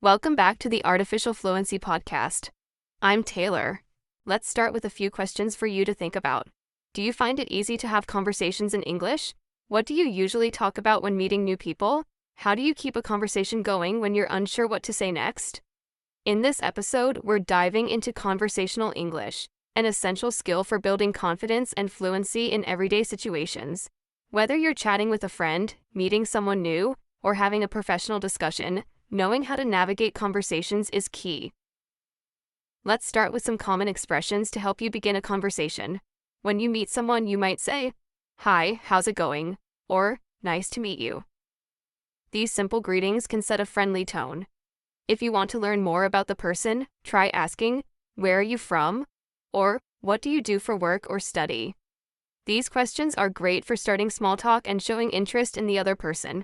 Welcome back to the Artificial Fluency Podcast. I'm Taylor. Let's start with a few questions for you to think about. Do you find it easy to have conversations in English? What do you usually talk about when meeting new people? How do you keep a conversation going when you're unsure what to say next? In this episode, we're diving into conversational English, an essential skill for building confidence and fluency in everyday situations. Whether you're chatting with a friend, meeting someone new, or having a professional discussion, knowing how to navigate conversations is key. Let's start with some common expressions to help you begin a conversation. When you meet someone, you might say, "Hi, how's it going?" or "Nice to meet you." These simple greetings can set a friendly tone. If you want to learn more about the person, try asking, "Where are you from?" or "What do you do for work or study?" These questions are great for starting small talk and showing interest in the other person.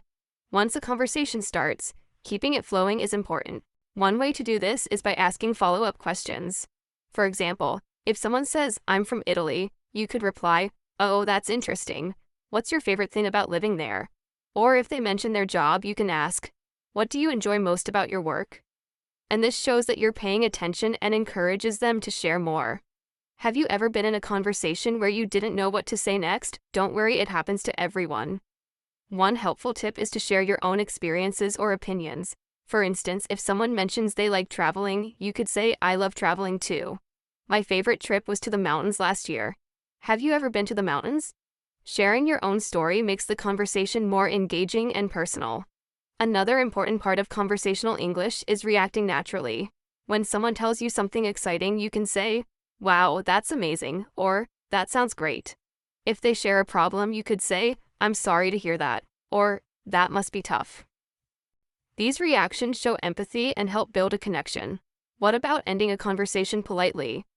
Once a conversation starts, keeping it flowing is important. One way to do this is by asking follow-up questions. For example, if someone says, "I'm from Italy," you could reply, "Oh, that's interesting. What's your favorite thing about living there?" Or if they mention their job, you can ask, "What do you enjoy most about your work?" And this shows that you're paying attention and encourages them to share more. Have you ever been in a conversation where you didn't know what to say next? Don't worry, it happens to everyone. One helpful tip is to share your own experiences or opinions. For instance, if someone mentions they like traveling, you could say, "I love traveling too. My favorite trip was to the mountains last year." Have you ever been to the mountains? Sharing your own story makes the conversation more engaging and personal. Another important part of conversational English is reacting naturally. When someone tells you something exciting, you can say, "Wow, that's amazing," or "That sounds great." If they share a problem, you could say, "I'm sorry to hear that," or "That must be tough." These reactions show empathy and help build a connection. What about ending a conversation politely?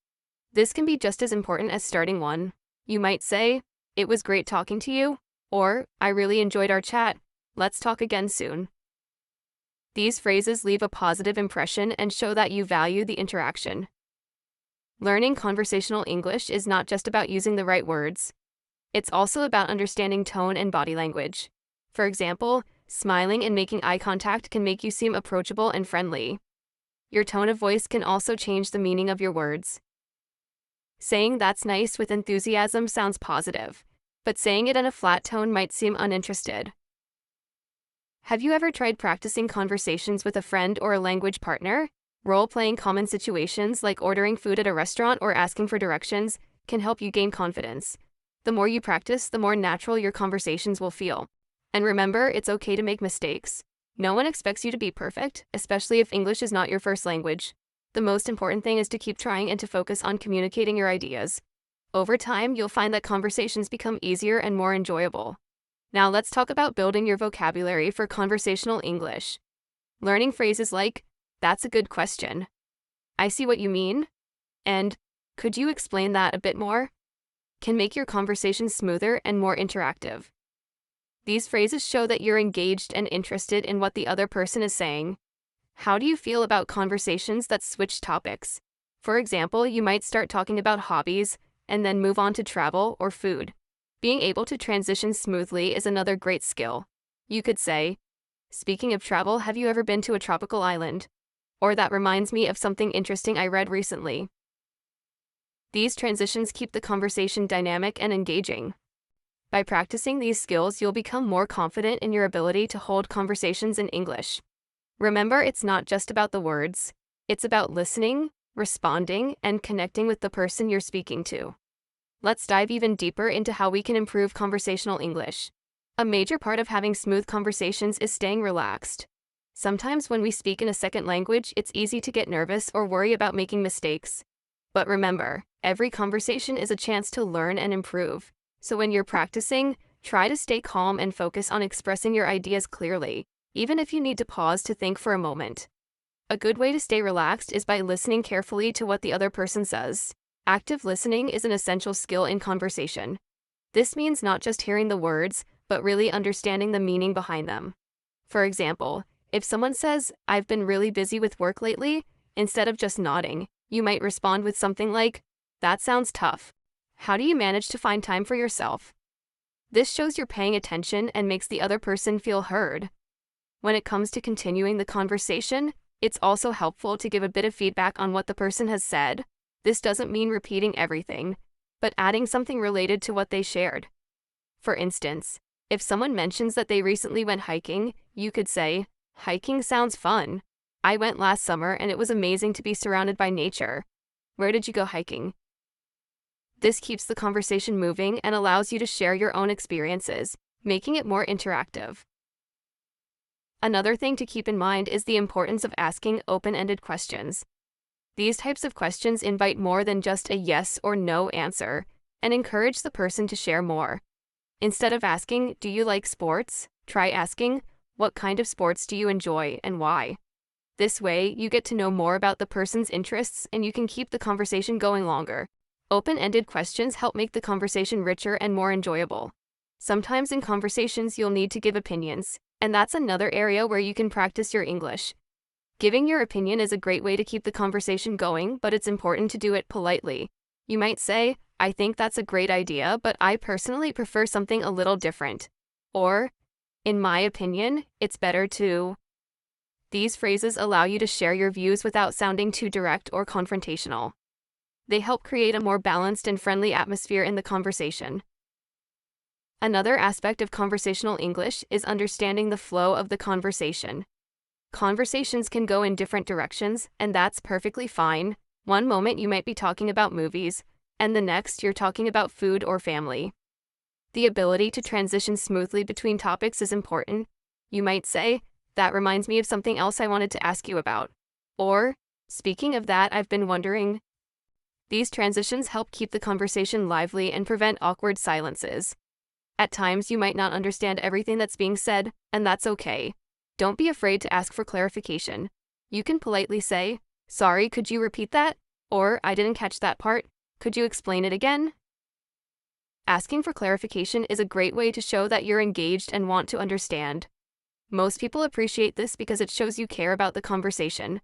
This can be just as important as starting one. You might say, "It was great talking to you," or "I really enjoyed our chat. Let's talk again soon." These phrases leave a positive impression and show that you value the interaction. Learning conversational English is not just about using the right words. It's also about understanding tone and body language. For example, smiling and making eye contact can make you seem approachable and friendly. Your tone of voice can also change the meaning of your words. Saying "that's nice" with enthusiasm sounds positive, but saying it in a flat tone might seem uninterested. Have you ever tried practicing conversations with a friend or a language partner? Role-playing common situations like ordering food at a restaurant or asking for directions can help you gain confidence. The more you practice, the more natural your conversations will feel. And remember, it's okay to make mistakes. No one expects you to be perfect, especially if English is not your first language. The most important thing is to keep trying and to focus on communicating your ideas. Over time, you'll find that conversations become easier and more enjoyable. Now let's talk about building your vocabulary for conversational English. Learning phrases like, "That's a good question," "I see what you mean," and "Could you explain that a bit more?" can make your conversation smoother and more interactive. These phrases show that you're engaged and interested in what the other person is saying. How do you feel about conversations that switch topics? For example, you might start talking about hobbies and then move on to travel or food. Being able to transition smoothly is another great skill. You could say, "Speaking of travel, have you ever been to a tropical island?" Or "That reminds me of something interesting I read recently." These transitions keep the conversation dynamic and engaging. By practicing these skills, you'll become more confident in your ability to hold conversations in English. Remember, it's not just about the words. It's about listening, responding, and connecting with the person you're speaking to. Let's dive even deeper into how we can improve conversational English. A major part of having smooth conversations is staying relaxed. Sometimes when we speak in a second language, it's easy to get nervous or worry about making mistakes. But remember, every conversation is a chance to learn and improve. So when you're practicing, try to stay calm and focus on expressing your ideas clearly, even if you need to pause to think for a moment. A good way to stay relaxed is by listening carefully to what the other person says. Active listening is an essential skill in conversation. This means not just hearing the words, but really understanding the meaning behind them. For example, if someone says, "I've been really busy with work lately," instead of just nodding, you might respond with something like, "That sounds tough. How do you manage to find time for yourself?" This shows you're paying attention and makes the other person feel heard. When it comes to continuing the conversation, It's also helpful to give a bit of feedback on what the person has said. This doesn't mean repeating everything, but adding something related to what they shared. For instance, if someone mentions that they recently went hiking, you could say, "Hiking sounds fun. I went last summer and it was amazing to be surrounded by nature. Where did you go hiking?" This keeps the conversation moving and allows you to share your own experiences, making it more interactive. Another thing to keep in mind is the importance of asking open-ended questions. These types of questions invite more than just a yes or no answer and encourage the person to share more. Instead of asking, "Do you like sports?" try asking, "What kind of sports do you enjoy and why?" This way, you get to know more about the person's interests and you can keep the conversation going longer. Open-ended questions help make the conversation richer and more enjoyable. Sometimes in conversations, you'll need to give opinions, and that's another area where you can practice your English. Giving your opinion is a great way to keep the conversation going, but it's important to do it politely. You might say, "I think that's a great idea, but I personally prefer something a little different." Or, "In my opinion, it's better to." These phrases allow you to share your views without sounding too direct or confrontational. They help create a more balanced and friendly atmosphere in the conversation. Another aspect of conversational English is understanding the flow of the conversation. Conversations can go in different directions, and that's perfectly fine. One moment you might be talking about movies, and the next you're talking about food or family. The ability to transition smoothly between topics is important. You might say, "That reminds me of something else I wanted to ask you about." Or, "Speaking of that, I've been wondering." These transitions help keep the conversation lively and prevent awkward silences. At times, you might not understand everything that's being said, and that's okay. Don't be afraid to ask for clarification. You can politely say, "Sorry, could you repeat that?" Or, "I didn't catch that part. Could you explain it again?" Asking for clarification is a great way to show that you're engaged and want to understand. Most people appreciate this because it shows you care about the conversation.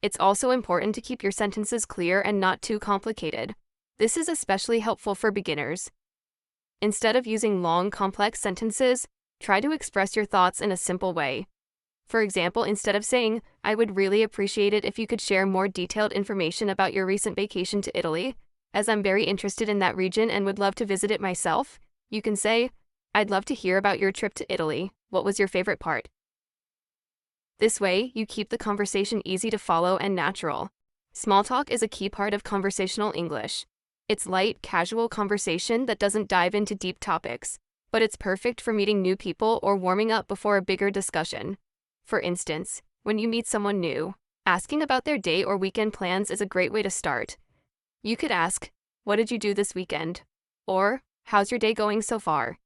It's also important to keep your sentences clear and not too complicated. This is especially helpful for beginners. Instead of using long, complex sentences, try to express your thoughts in a simple way. For example, instead of saying, "I would really appreciate it if you could share more detailed information about your recent vacation to Italy, as I'm very interested in that region and would love to visit it myself," you can say, "I'd love to hear about your trip to Italy. What was your favorite part?" This way, you keep the conversation easy to follow and natural. Small talk is a key part of conversational English. It's light, casual conversation that doesn't dive into deep topics, but it's perfect for meeting new people or warming up before a bigger discussion. For instance, when you meet someone new, asking about their day or weekend plans is a great way to start. You could ask, "What did you do this weekend?" Or, "How's your day going so far?"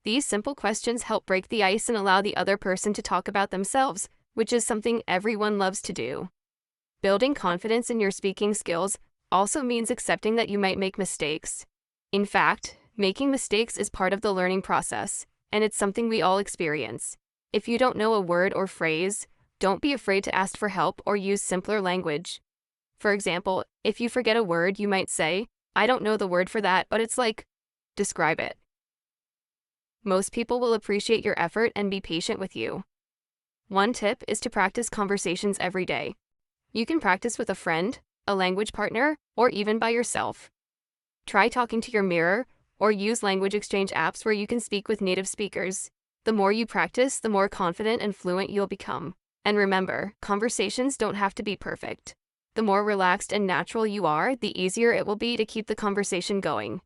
These simple questions help break the ice and allow the other person to talk about themselves, which is something everyone loves to do. Building confidence in your speaking skills also means accepting that you might make mistakes. In fact, making mistakes is part of the learning process, and it's something we all experience. If you don't know a word or phrase, don't be afraid to ask for help or use simpler language. For example, if you forget a word, you might say, "I don't know the word for that, but it's like," describe it. Most people will appreciate your effort and be patient with you. One tip is to practice conversations every day. You can practice with a friend, a language partner, or even by yourself. Try talking to your mirror, or use language exchange apps where you can speak with native speakers. The more you practice, the more confident and fluent you'll become. And remember, conversations don't have to be perfect. The more relaxed and natural you are, the easier it will be to keep the conversation going.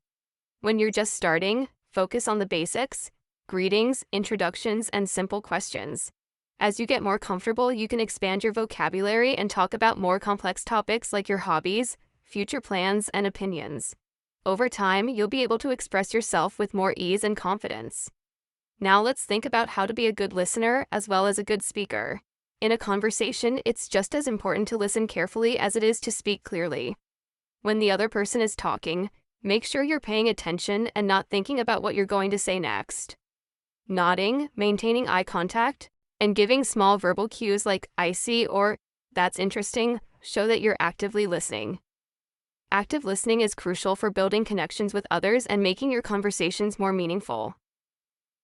When you're just starting, focus on the basics, greetings, introductions, and simple questions. As you get more comfortable, you can expand your vocabulary and talk about more complex topics like your hobbies, future plans, and opinions. Over time, you'll be able to express yourself with more ease and confidence. Now let's think about how to be a good listener as well as a good speaker. In a conversation, it's just as important to listen carefully as it is to speak clearly. When the other person is talking, make sure you're paying attention and not thinking about what you're going to say next. Nodding, maintaining eye contact, and giving small verbal cues like "I see" or "That's interesting" show that you're actively listening. Active listening is crucial for building connections with others and making your conversations more meaningful.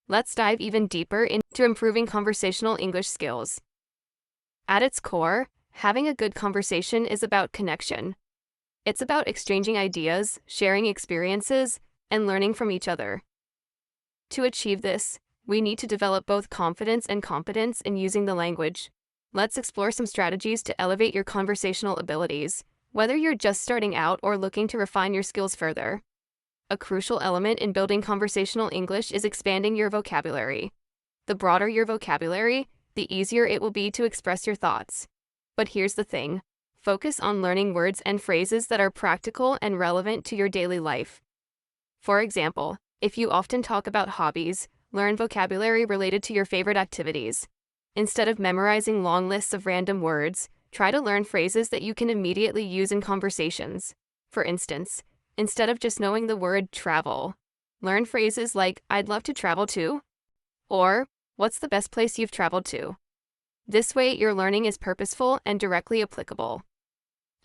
Let's dive even deeper into improving conversational English skills. At its core, having a good conversation is about connection. It's about exchanging ideas, sharing experiences, and learning from each other. To achieve this, we need to develop both confidence and competence in using the language. Let's explore some strategies to elevate your conversational abilities, whether you're just starting out or looking to refine your skills further. A crucial element in building conversational English is expanding your vocabulary. The broader your vocabulary, the easier it will be to express your thoughts. But here's the thing: focus on learning words and phrases that are practical and relevant to your daily life. For example, if you often talk about hobbies, learn vocabulary related to your favorite activities. Instead of memorizing long lists of random words, try to learn phrases that you can immediately use in conversations. For instance, instead of just knowing the word travel, learn phrases like "I'd love to travel to," or "What's the best place you've traveled to?" This way, your learning is purposeful and directly applicable.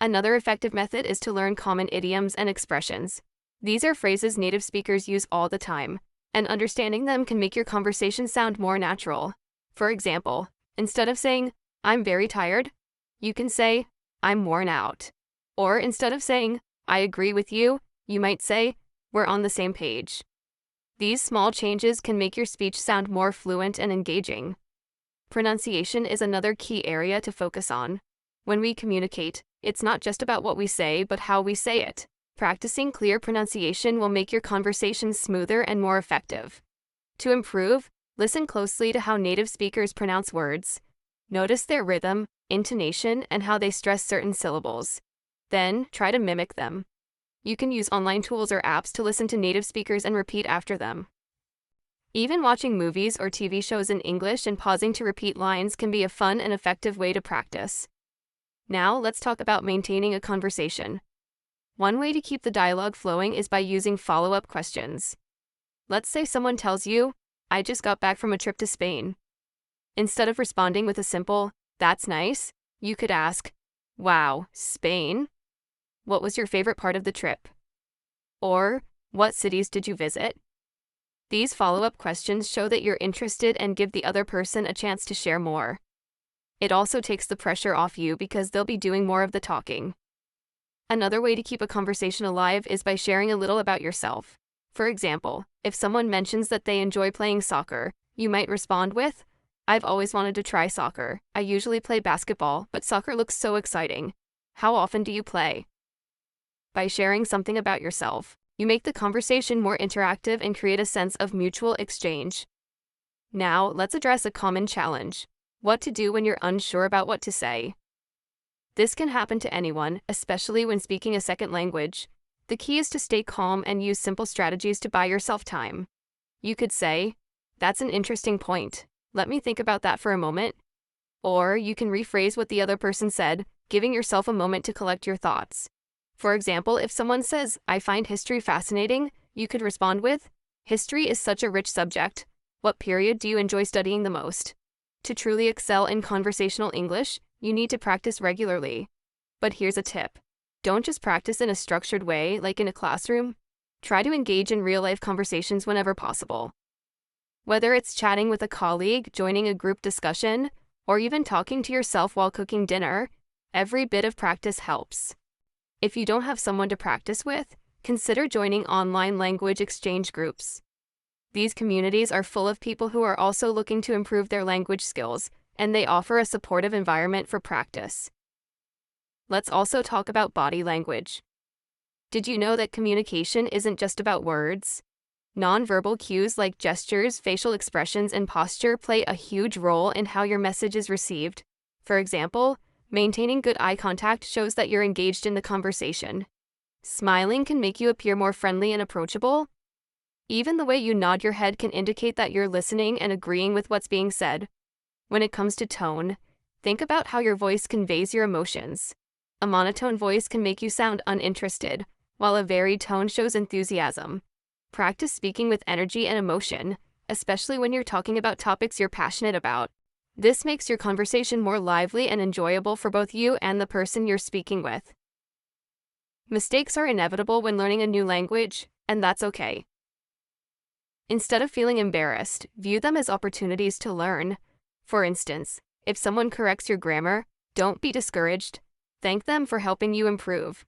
Another effective method is to learn common idioms and expressions. These are phrases native speakers use all the time, and understanding them can make your conversation sound more natural. For example, instead of saying, "I'm very tired," you can say, "I'm worn out." Or instead of saying, "I agree with you," you might say, "We're on the same page." These small changes can make your speech sound more fluent and engaging. Pronunciation is another key area to focus on. When we communicate, it's not just about what we say, but how we say it. Practicing clear pronunciation will make your conversation smoother and more effective. To improve, listen closely to how native speakers pronounce words. Notice their rhythm, intonation, and how they stress certain syllables. Then, try to mimic them. You can use online tools or apps to listen to native speakers and repeat after them. Even watching movies or TV shows in English and pausing to repeat lines can be a fun and effective way to practice. Now, let's talk about maintaining a conversation. One way to keep the dialogue flowing is by using follow-up questions. Let's say someone tells you, "I just got back from a trip to Spain." Instead of responding with a simple, "That's nice," you could ask, "Wow, Spain? What was your favorite part of the trip?" Or, "What cities did you visit?" These follow-up questions show that you're interested and give the other person a chance to share more. It also takes the pressure off you because they'll be doing more of the talking. Another way to keep a conversation alive is by sharing a little about yourself. For example, if someone mentions that they enjoy playing soccer, you might respond with, "I've always wanted to try soccer. I usually play basketball, but soccer looks so exciting. How often do you play?" By sharing something about yourself, you make the conversation more interactive and create a sense of mutual exchange. Now, let's address a common challenge: what to do when you're unsure about what to say. This can happen to anyone, especially when speaking a second language. The key is to stay calm and use simple strategies to buy yourself time. You could say, "That's an interesting point. Let me think about that for a moment." Or you can rephrase what the other person said, giving yourself a moment to collect your thoughts. For example, if someone says, "I find history fascinating," you could respond with, "History is such a rich subject. What period do you enjoy studying the most?" To truly excel in conversational English, you need to practice regularly. But here's a tip: don't just practice in a structured way, like in a classroom. Try to engage in real-life conversations whenever possible. Whether it's chatting with a colleague, joining a group discussion, or even talking to yourself while cooking dinner, every bit of practice helps. If you don't have someone to practice with, consider joining online language exchange groups. These communities are full of people who are also looking to improve their language skills, and they offer a supportive environment for practice. Let's also talk about body language. Did you know that communication isn't just about words? Nonverbal cues like gestures, facial expressions, and posture play a huge role in how your message is received. For example, maintaining good eye contact shows that you're engaged in the conversation. Smiling can make you appear more friendly and approachable. Even the way you nod your head can indicate that you're listening and agreeing with what's being said. When it comes to tone, think about how your voice conveys your emotions. A monotone voice can make you sound uninterested, while a varied tone shows enthusiasm. Practice speaking with energy and emotion, especially when you're talking about topics you're passionate about. This makes your conversation more lively and enjoyable for both you and the person you're speaking with. Mistakes are inevitable when learning a new language, and that's okay. Instead of feeling embarrassed, view them as opportunities to learn. For instance, If someone corrects your grammar, don't be discouraged. Thank them for helping you improve.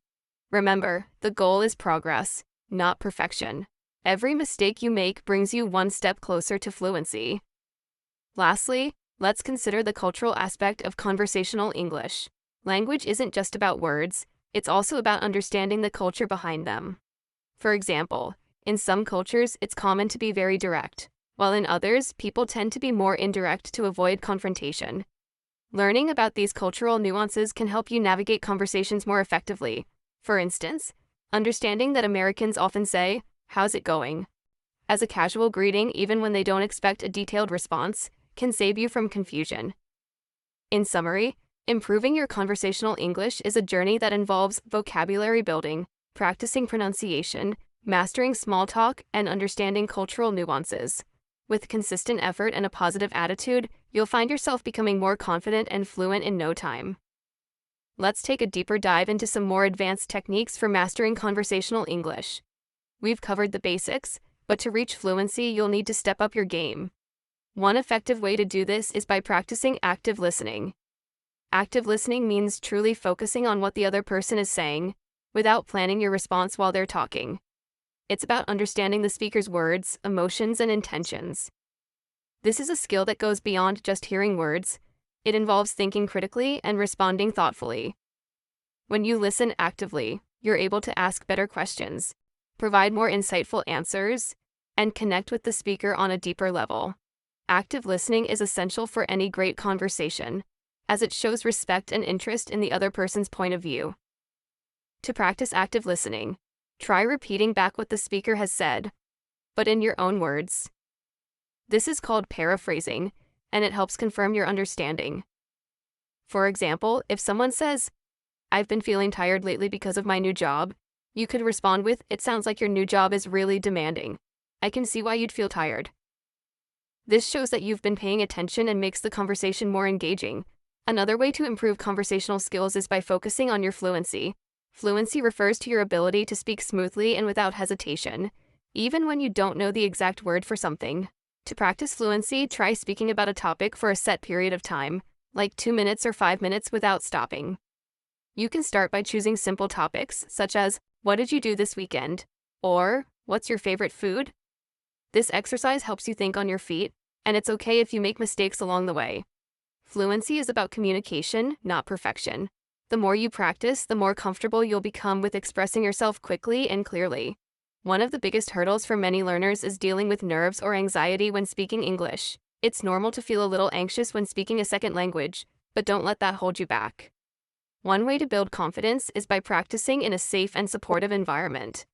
Remember, the goal is progress, not perfection. Every mistake you make brings you one step closer to fluency. Lastly, let's consider the cultural aspect of conversational English. Language isn't just about words, it's also about understanding the culture behind them. For example, in some cultures, it's common to be very direct, while in others, people tend to be more indirect to avoid confrontation. Learning about these cultural nuances can help you navigate conversations more effectively. For instance, understanding that Americans often say, "How's it going?" as a casual greeting even when they don't expect a detailed response can save you from confusion. In summary, improving your conversational English is a journey that involves vocabulary building, practicing pronunciation, mastering small talk, and understanding cultural nuances. With consistent effort and a positive attitude, you'll find yourself becoming more confident and fluent in no time. Let's take a deeper dive into some more advanced techniques for mastering conversational English. We've covered the basics, but to reach fluency, you'll need to step up your game. One effective way to do this is by practicing active listening. Active listening means truly focusing on what the other person is saying, without planning your response while they're talking. It's about understanding the speaker's words, emotions, and intentions. This is a skill that goes beyond just hearing words. It involves thinking critically and responding thoughtfully. When you listen actively, you're able to ask better questions, provide more insightful answers, and connect with the speaker on a deeper level. Active listening is essential for any great conversation, as it shows respect and interest in the other person's point of view. To practice active listening, try repeating back what the speaker has said, but in your own words. This is called paraphrasing, and it helps confirm your understanding. For example, if someone says, "I've been feeling tired lately because of my new job," you could respond with, "It sounds like your new job is really demanding. I can see why you'd feel tired." This shows that you've been paying attention and makes the conversation more engaging. Another way to improve conversational skills is by focusing on your fluency. Fluency refers to your ability to speak smoothly and without hesitation, even when you don't know the exact word for something. To practice fluency, try speaking about a topic for a set period of time, like 2 minutes or 5 minutes without stopping. You can start by choosing simple topics, such as, "What did you do this weekend?" or "What's your favorite food?" This exercise helps you think on your feet, and it's okay if you make mistakes along the way. Fluency is about communication, not perfection. The more you practice, the more comfortable you'll become with expressing yourself quickly and clearly. One of the biggest hurdles for many learners is dealing with nerves or anxiety when speaking English. It's normal to feel a little anxious when speaking a second language, but don't let that hold you back. One way to build confidence is by practicing in a safe and supportive environment.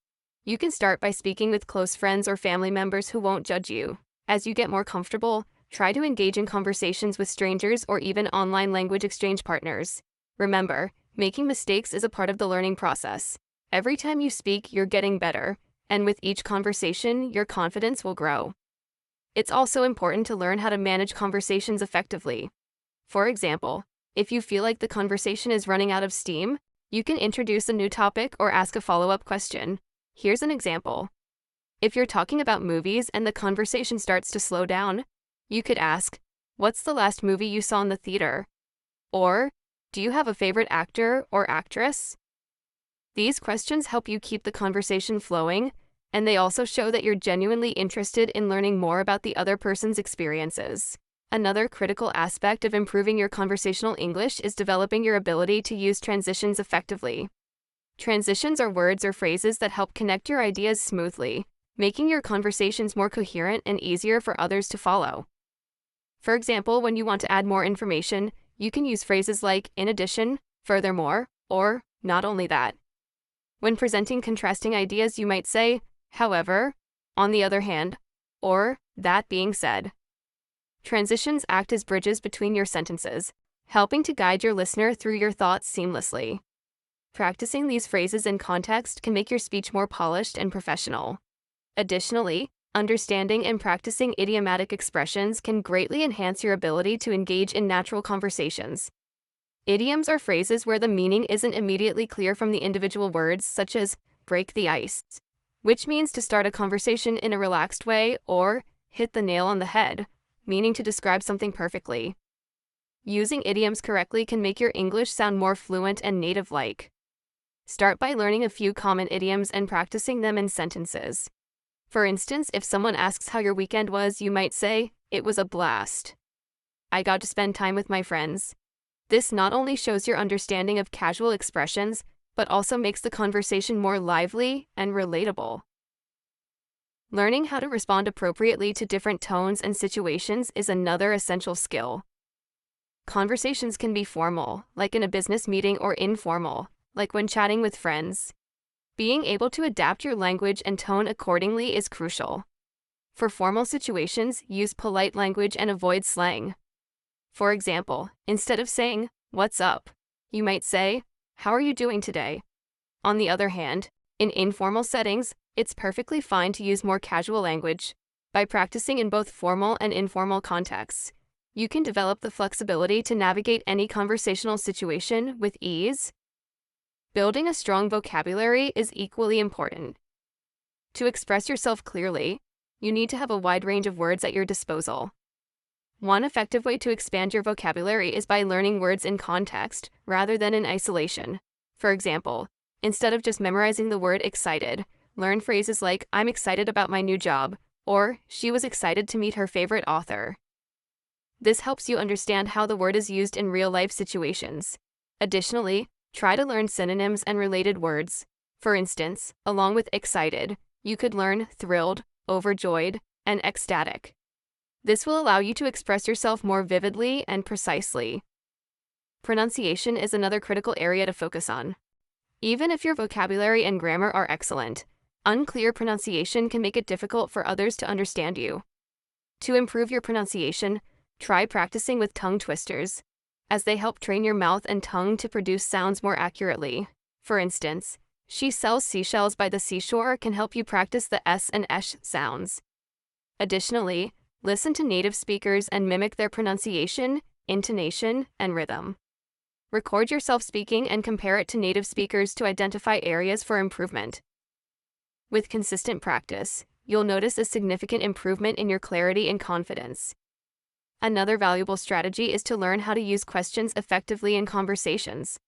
You can start by speaking with close friends or family members who won't judge you. As you get more comfortable, try to engage in conversations with strangers or even online language exchange partners. Remember, making mistakes is a part of the learning process. Every time you speak, you're getting better, and with each conversation, your confidence will grow. It's also important to learn how to manage conversations effectively. For example, if you feel like the conversation is running out of steam, you can introduce a new topic or ask a follow-up question. Here's an example. If you're talking about movies and the conversation starts to slow down, you could ask, "What's the last movie you saw in the theater?" Or, "Do you have a favorite actor or actress?" These questions help you keep the conversation flowing, and they also show that you're genuinely interested in learning more about the other person's experiences. Another critical aspect of improving your conversational English is developing your ability to use transitions effectively. Transitions are words or phrases that help connect your ideas smoothly, making your conversations more coherent and easier for others to follow. For example, when you want to add more information, you can use phrases like "in addition," "furthermore," or "not only that." When presenting contrasting ideas, you might say, "However," "on the other hand," or "that being said." Transitions act as bridges between your sentences, helping to guide your listener through your thoughts seamlessly. Practicing these phrases in context can make your speech more polished and professional. Additionally, understanding and practicing idiomatic expressions can greatly enhance your ability to engage in natural conversations. Idioms are phrases where the meaning isn't immediately clear from the individual words, such as "break the ice," which means to start a conversation in a relaxed way, or "hit the nail on the head," meaning to describe something perfectly. Using idioms correctly can make your English sound more fluent and native-like. Start by learning a few common idioms and practicing them in sentences. For instance, if someone asks how your weekend was, you might say, "It was a blast. I got to spend time with my friends." This not only shows your understanding of casual expressions, but also makes the conversation more lively and relatable. Learning how to respond appropriately to different tones and situations is another essential skill. Conversations can be formal, like in a business meeting, or informal, like when chatting with friends. Being able to adapt your language and tone accordingly is crucial. For formal situations, use polite language and avoid slang. For example, instead of saying, "What's up?" you might say, "How are you doing today?" On the other hand, in informal settings, it's perfectly fine to use more casual language. By practicing in both formal and informal contexts, you can develop the flexibility to navigate any conversational situation with ease. Building a strong vocabulary is equally important. To express yourself clearly, you need to have a wide range of words at your disposal. One effective way to expand your vocabulary is by learning words in context rather than in isolation. For example, instead of just memorizing the word excited, learn phrases like, "I'm excited about my new job," or "She was excited to meet her favorite author." This helps you understand how the word is used in real-life situations. Additionally, try to learn synonyms and related words. For instance, along with excited, you could learn thrilled, overjoyed, and ecstatic. This will allow you to express yourself more vividly and precisely. Pronunciation is another critical area to focus on. Even if your vocabulary and grammar are excellent, unclear pronunciation can make it difficult for others to understand you. To improve your pronunciation, try practicing with tongue twisters, as they help train your mouth and tongue to produce sounds more accurately. For instance, "She sells seashells by the seashore" can help you practice the S and sh sounds. Additionally, listen to native speakers and mimic their pronunciation, intonation, and rhythm. Record yourself speaking and compare it to native speakers to identify areas for improvement. With consistent practice, you'll notice a significant improvement in your clarity and confidence. Another valuable strategy is to learn how to use questions effectively in conversations.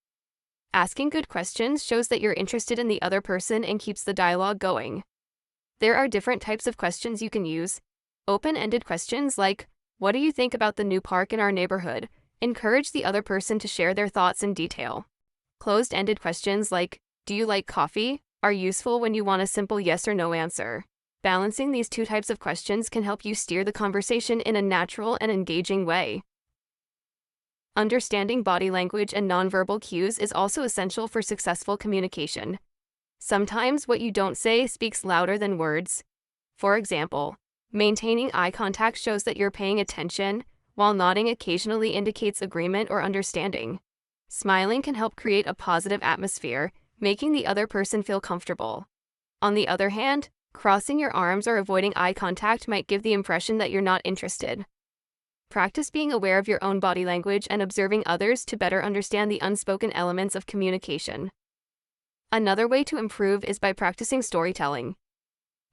Asking good questions shows that you're interested in the other person and keeps the dialogue going. There are different types of questions you can use. Open-ended questions like, "What do you think about the new park in our neighborhood?" encourage the other person to share their thoughts in detail. Closed-ended questions like, "Do you like coffee?" are useful when you want a simple yes or no answer. Balancing these two types of questions can help you steer the conversation in a natural and engaging way. Understanding body language and nonverbal cues is also essential for successful communication. Sometimes what you don't say speaks louder than words. For example, maintaining eye contact shows that you're paying attention, while nodding occasionally indicates agreement or understanding. Smiling can help create a positive atmosphere, making the other person feel comfortable. On the other hand, crossing your arms or avoiding eye contact might give the impression that you're not interested. Practice being aware of your own body language and observing others to better understand the unspoken elements of communication. Another way to improve is by practicing storytelling.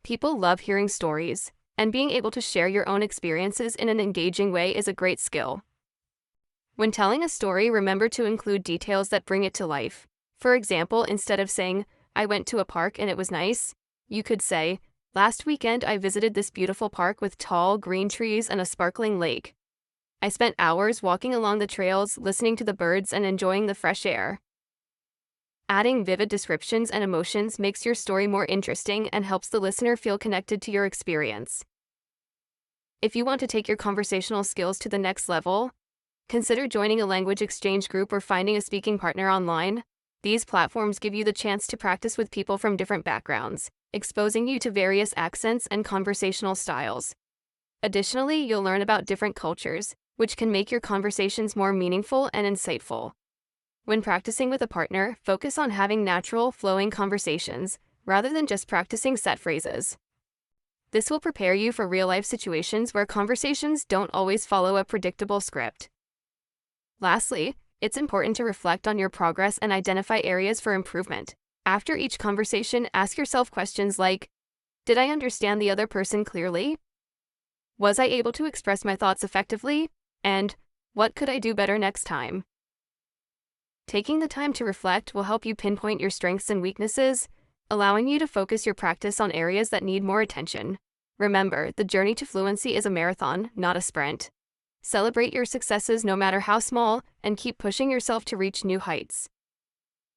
People love hearing stories, and being able to share your own experiences in an engaging way is a great skill. When telling a story, remember to include details that bring it to life. For example, instead of saying, "I went to a park and it was nice," you could say, "Last weekend I visited this beautiful park with tall, green trees and a sparkling lake. I spent hours walking along the trails, listening to the birds and enjoying the fresh air." Adding vivid descriptions and emotions makes your story more interesting and helps the listener feel connected to your experience. If you want to take your conversational skills to the next level, consider joining a language exchange group or finding a speaking partner online. These platforms give you the chance to practice with people from different backgrounds, exposing you to various accents and conversational styles. Additionally, you'll learn about different cultures, which can make your conversations more meaningful and insightful. When practicing with a partner, focus on having natural, flowing conversations, rather than just practicing set phrases. This will prepare you for real-life situations where conversations don't always follow a predictable script. Lastly, it's important to reflect on your progress and identify areas for improvement. After each conversation, ask yourself questions like, "Did I understand the other person clearly? Was I able to express my thoughts effectively? And What could I do better next time? Taking the time to reflect will help you pinpoint your strengths and weaknesses, allowing you to focus your practice on areas that need more attention. Remember, the journey to fluency is a marathon, not a sprint. Celebrate your successes no matter how small, and keep pushing yourself to reach new heights.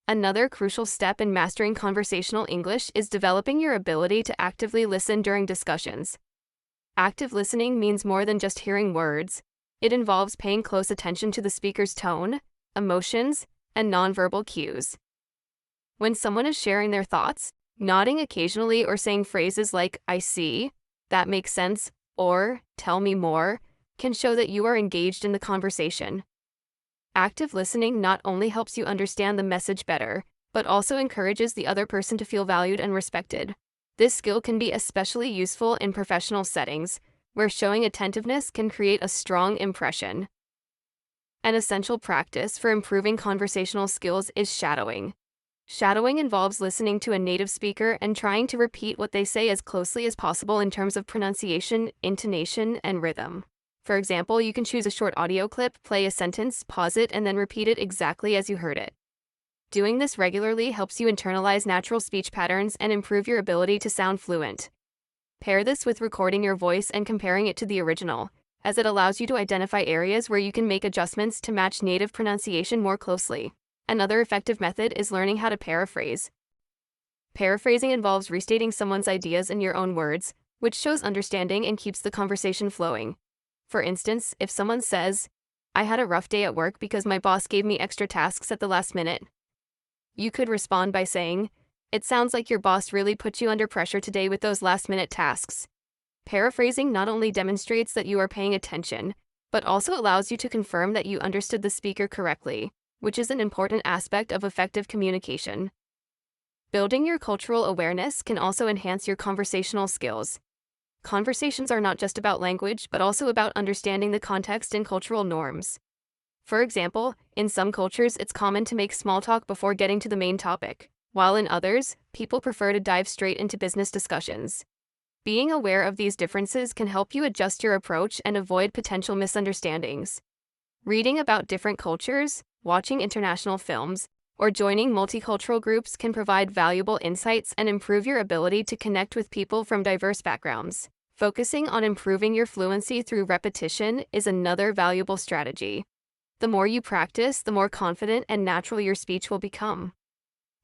Another crucial step in mastering conversational English is developing your ability to actively listen during discussions. Active listening means more than just hearing words. It involves paying close attention to the speaker's tone, emotions, and nonverbal cues. When someone is sharing their thoughts, nodding occasionally or saying phrases like, "I see," "that makes sense," or "tell me more," can show that you are engaged in the conversation. Active listening not only helps you understand the message better, but also encourages the other person to feel valued and respected. This skill can be especially useful in professional settings, where showing attentiveness can create a strong impression. An essential practice for improving conversational skills is shadowing. Shadowing involves listening to a native speaker and trying to repeat what they say as closely as possible in terms of pronunciation, intonation, and rhythm. For example, you can choose a short audio clip, play a sentence, pause it, and then repeat it exactly as you heard it. Doing this regularly helps you internalize natural speech patterns and improve your ability to sound fluent. Pair this with recording your voice and comparing it to the original, as it allows you to identify areas where you can make adjustments to match native pronunciation more closely. Another effective method is learning how to paraphrase. Paraphrasing involves restating someone's ideas in your own words, which shows understanding and keeps the conversation flowing. For instance, if someone says, "I had a rough day at work because my boss gave me extra tasks at the last minute," you could respond by saying, "It sounds like your boss really put you under pressure today with those last-minute tasks." Paraphrasing not only demonstrates that you are paying attention, but also allows you to confirm that you understood the speaker correctly, which is an important aspect of effective communication. Building your cultural awareness can also enhance your conversational skills. Conversations are not just about language, but also about understanding the context and cultural norms. For example, in some cultures, it's common to make small talk before getting to the main topic, while in others, people prefer to dive straight into business discussions. Being aware of these differences can help you adjust your approach and avoid potential misunderstandings. Reading about different cultures, watching international films, or joining multicultural groups can provide valuable insights and improve your ability to connect with people from diverse backgrounds. Focusing on improving your fluency through repetition is another valuable strategy. The more you practice, the more confident and natural your speech will become.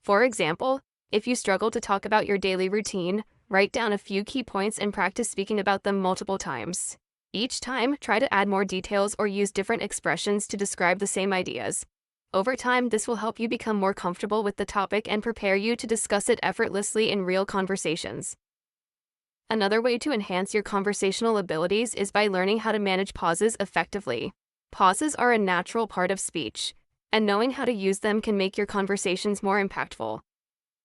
For example, if you struggle to talk about your daily routine, write down a few key points and practice speaking about them multiple times. Each time, try to add more details or use different expressions to describe the same ideas. Over time, this will help you become more comfortable with the topic and prepare you to discuss it effortlessly in real conversations. Another way to enhance your conversational abilities is by learning how to manage pauses effectively. Pauses are a natural part of speech, and knowing how to use them can make your conversations more impactful.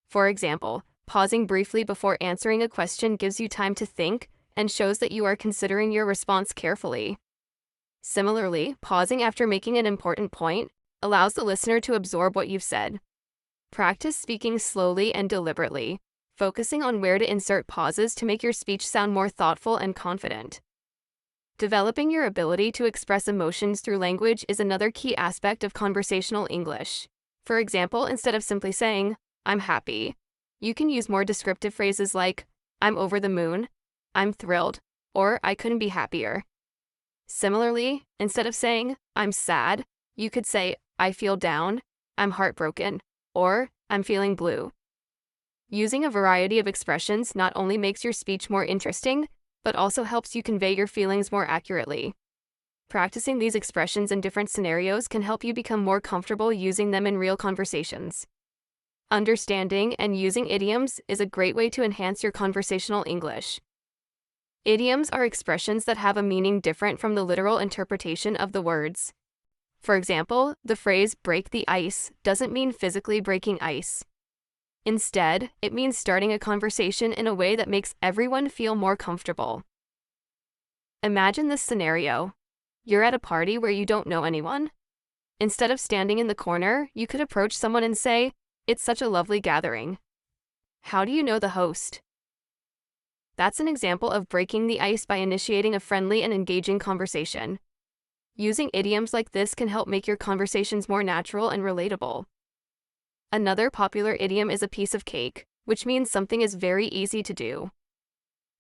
For example, pausing briefly before answering a question gives you time to think and shows that you are considering your response carefully. Similarly, pausing after making an important point allows the listener to absorb what you've said. Practice speaking slowly and deliberately, focusing on where to insert pauses to make your speech sound more thoughtful and confident. Developing your ability to express emotions through language is another key aspect of conversational English. For example, instead of simply saying, "I'm happy," you can use more descriptive phrases like, "I'm over the moon," "I'm thrilled," or "I couldn't be happier." Similarly, instead of saying, "I'm sad," you could say, "I feel down," "I'm heartbroken," or "I'm feeling blue." Using a variety of expressions not only makes your speech more interesting, but also helps you convey your feelings more accurately. Practicing these expressions in different scenarios can help you become more comfortable using them in real conversations. Understanding and using idioms is a great way to enhance your conversational English. Idioms are expressions that have a meaning different from the literal interpretation of the words. For example, the phrase "break the ice" doesn't mean physically breaking ice. Instead, it means starting a conversation in a way that makes everyone feel more comfortable. Imagine this scenario. You're at a party where you don't know anyone. Instead of standing in the corner, you could approach someone and say, "It's such a lovely gathering. How do you know the host?" That's an example of breaking the ice by initiating a friendly and engaging conversation. Using idioms like this can help make your conversations more natural and relatable. Another popular idiom is a piece of cake, which means something is very easy to do.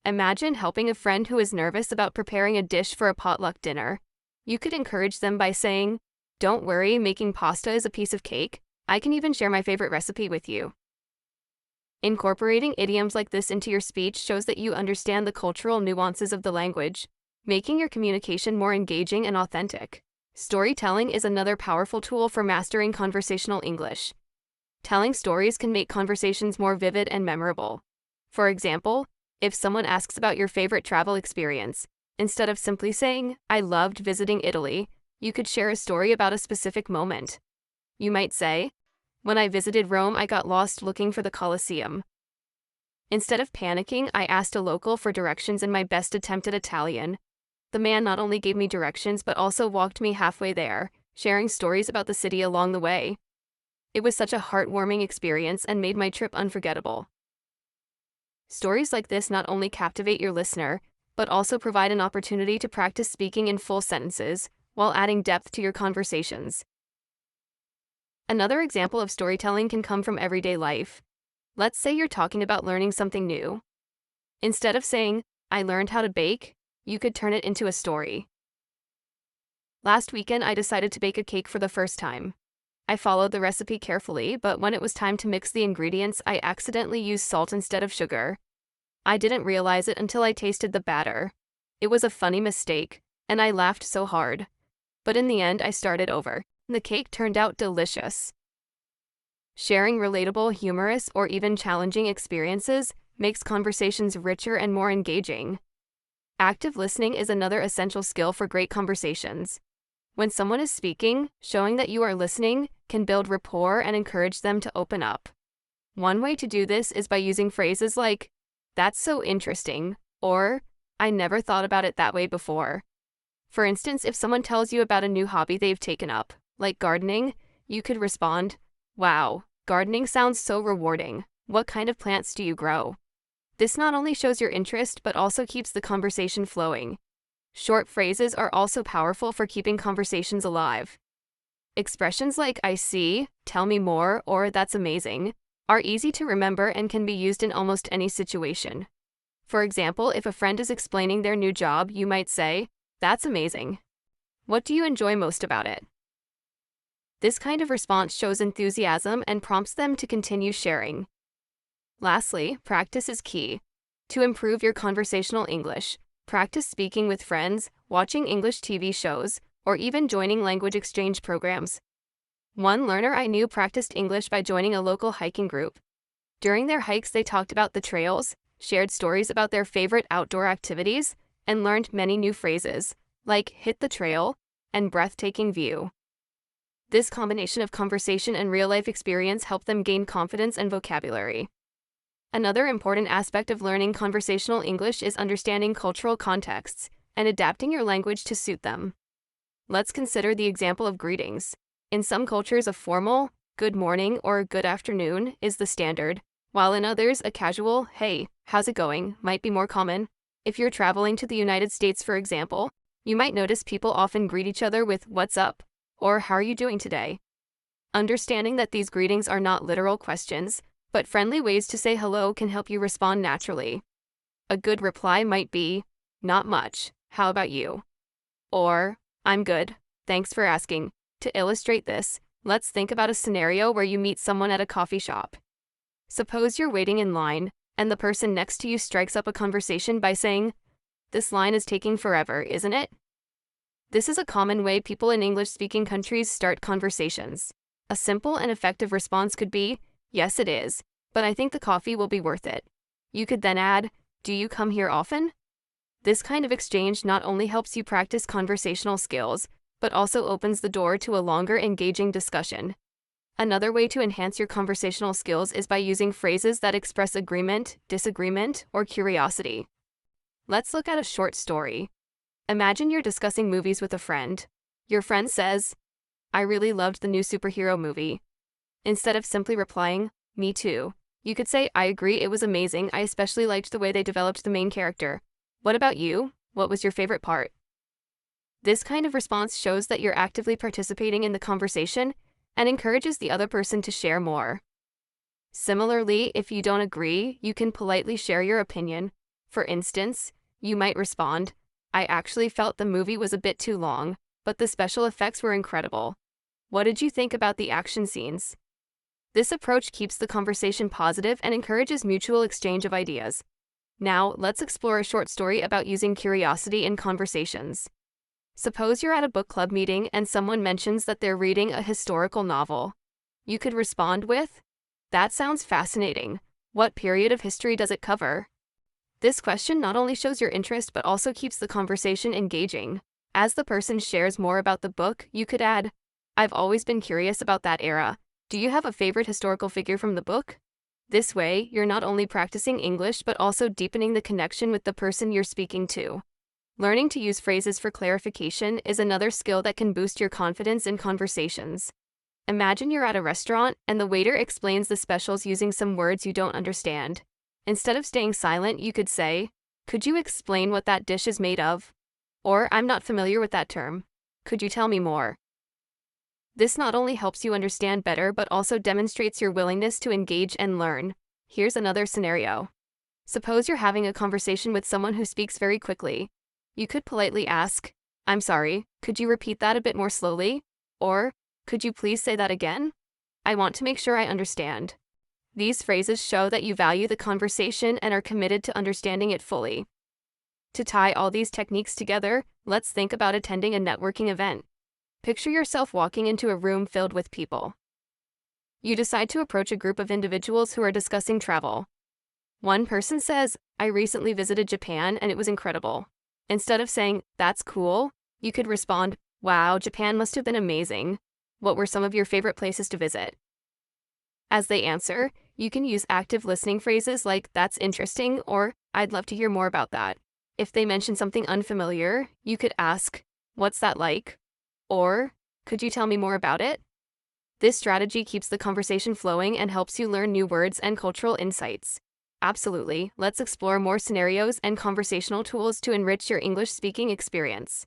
Imagine helping a friend who is nervous about preparing a dish for a potluck dinner. You could encourage them by saying, "Don't worry, making pasta is a piece of cake. I can even share my favorite recipe with you." Incorporating idioms like this into your speech shows that you understand the cultural nuances of the language, making your communication more engaging and authentic. Storytelling is another powerful tool for mastering conversational English. Telling stories can make conversations more vivid and memorable. For example, if someone asks about your favorite travel experience, instead of simply saying, "I loved visiting Italy," you could share a story about a specific moment. You might say, "When I visited Rome, I got lost looking for the Colosseum. Instead of panicking, I asked a local for directions in my best attempt at Italian. The man not only gave me directions but also walked me halfway there, sharing stories about the city along the way. It was such a heartwarming experience and made my trip unforgettable." Stories like this not only captivate your listener, but also provide an opportunity to practice speaking in full sentences, while adding depth to your conversations. Another example of storytelling can come from everyday life. Let's say you're talking about learning something new. Instead of saying, "I learned how to bake," you could turn it into a story. "Last weekend, I decided to bake a cake for the first time. I followed the recipe carefully, but when it was time to mix the ingredients, I accidentally used salt instead of sugar. I didn't realize it until I tasted the batter. It was a funny mistake, and I laughed so hard. But in the end, I started over. The cake turned out delicious." Sharing relatable, humorous, or even challenging experiences makes conversations richer and more engaging. Active listening is another essential skill for great conversations. When someone is speaking, showing that you are listening can build rapport and encourage them to open up. One way to do this is by using phrases like, "That's so interesting," or "I never thought about it that way before." For instance, if someone tells you about a new hobby they've taken up, like gardening, you could respond, "Wow, gardening sounds so rewarding. What kind of plants do you grow?" This not only shows your interest, but also keeps the conversation flowing. Short phrases are also powerful for keeping conversations alive. Expressions like "I see," "Tell me more," or "That's amazing" are easy to remember and can be used in almost any situation. For example, if a friend is explaining their new job, you might say, "That's amazing. What do you enjoy most about it?" This kind of response shows enthusiasm and prompts them to continue sharing. Lastly, practice is key. To improve your conversational English, practice speaking with friends, watching English TV shows, or even joining language exchange programs. One learner I knew practiced English by joining a local hiking group. During their hikes, they talked about the trails, shared stories about their favorite outdoor activities, and learned many new phrases, like "hit the trail" and "breathtaking view." This combination of conversation and real-life experience helped them gain confidence and vocabulary. Another important aspect of learning conversational English is understanding cultural contexts and adapting your language to suit them. Let's consider the example of greetings. In some cultures, a formal "good morning" or "good afternoon" is the standard, while in others, a casual "hey, how's it going" might be more common. If you're traveling to the United States, for example, you might notice people often greet each other with "what's up" or "how are you doing today?" Understanding that these greetings are not literal questions, but friendly ways to say hello can help you respond naturally. A good reply might be, "Not much, how about you?" Or, "I'm good, thanks for asking." To illustrate this, let's think about a scenario where you meet someone at a coffee shop. Suppose you're waiting in line, and the person next to you strikes up a conversation by saying, "This line is taking forever, isn't it?" This is a common way people in English-speaking countries start conversations. A simple and effective response could be, "Yes, it is, but I think the coffee will be worth it." You could then add, "Do you come here often?" This kind of exchange not only helps you practice conversational skills, but also opens the door to a longer, engaging discussion. Another way to enhance your conversational skills is by using phrases that express agreement, disagreement, or curiosity. Let's look at a short story. Imagine you're discussing movies with a friend. Your friend says, "I really loved the new superhero movie." Instead of simply replying, "Me too," you could say, "I agree, it was amazing. I especially liked the way they developed the main character. What about you? What was your favorite part?" This kind of response shows that you're actively participating in the conversation and encourages the other person to share more. Similarly, if you don't agree, you can politely share your opinion. For instance, you might respond, "I actually felt the movie was a bit too long, but the special effects were incredible. What did you think about the action scenes?" This approach keeps the conversation positive and encourages mutual exchange of ideas. Now, let's explore a short story about using curiosity in conversations. Suppose you're at a book club meeting and someone mentions that they're reading a historical novel. You could respond with, "That sounds fascinating. What period of history does it cover?" This question not only shows your interest but also keeps the conversation engaging. As the person shares more about the book, you could add, "I've always been curious about that era. Do you have a favorite historical figure from the book?" This way, you're not only practicing English but also deepening the connection with the person you're speaking to. Learning to use phrases for clarification is another skill that can boost your confidence in conversations. Imagine you're at a restaurant and the waiter explains the specials using some words you don't understand. Instead of staying silent, you could say, "Could you explain what that dish is made of?" Or, "I'm not familiar with that term. Could you tell me more?" This not only helps you understand better but also demonstrates your willingness to engage and learn. Here's another scenario. Suppose you're having a conversation with someone who speaks very quickly. You could politely ask, "I'm sorry, could you repeat that a bit more slowly?" Or, "Could you please say that again? I want to make sure I understand." These phrases show that you value the conversation and are committed to understanding it fully. To tie all these techniques together, let's think about attending a networking event. Picture yourself walking into a room filled with people. You decide to approach a group of individuals who are discussing travel. One person says, "I recently visited Japan and it was incredible." Instead of saying, "That's cool," you could respond, "Wow, Japan must have been amazing. What were some of your favorite places to visit?" As they answer, you can use active listening phrases like, "That's interesting," or, "I'd love to hear more about that." If they mention something unfamiliar, you could ask, "What's that like?" Or, "Could you tell me more about it?" This strategy keeps the conversation flowing and helps you learn new words and cultural insights. Absolutely, let's explore more scenarios and conversational tools to enrich your English speaking experience.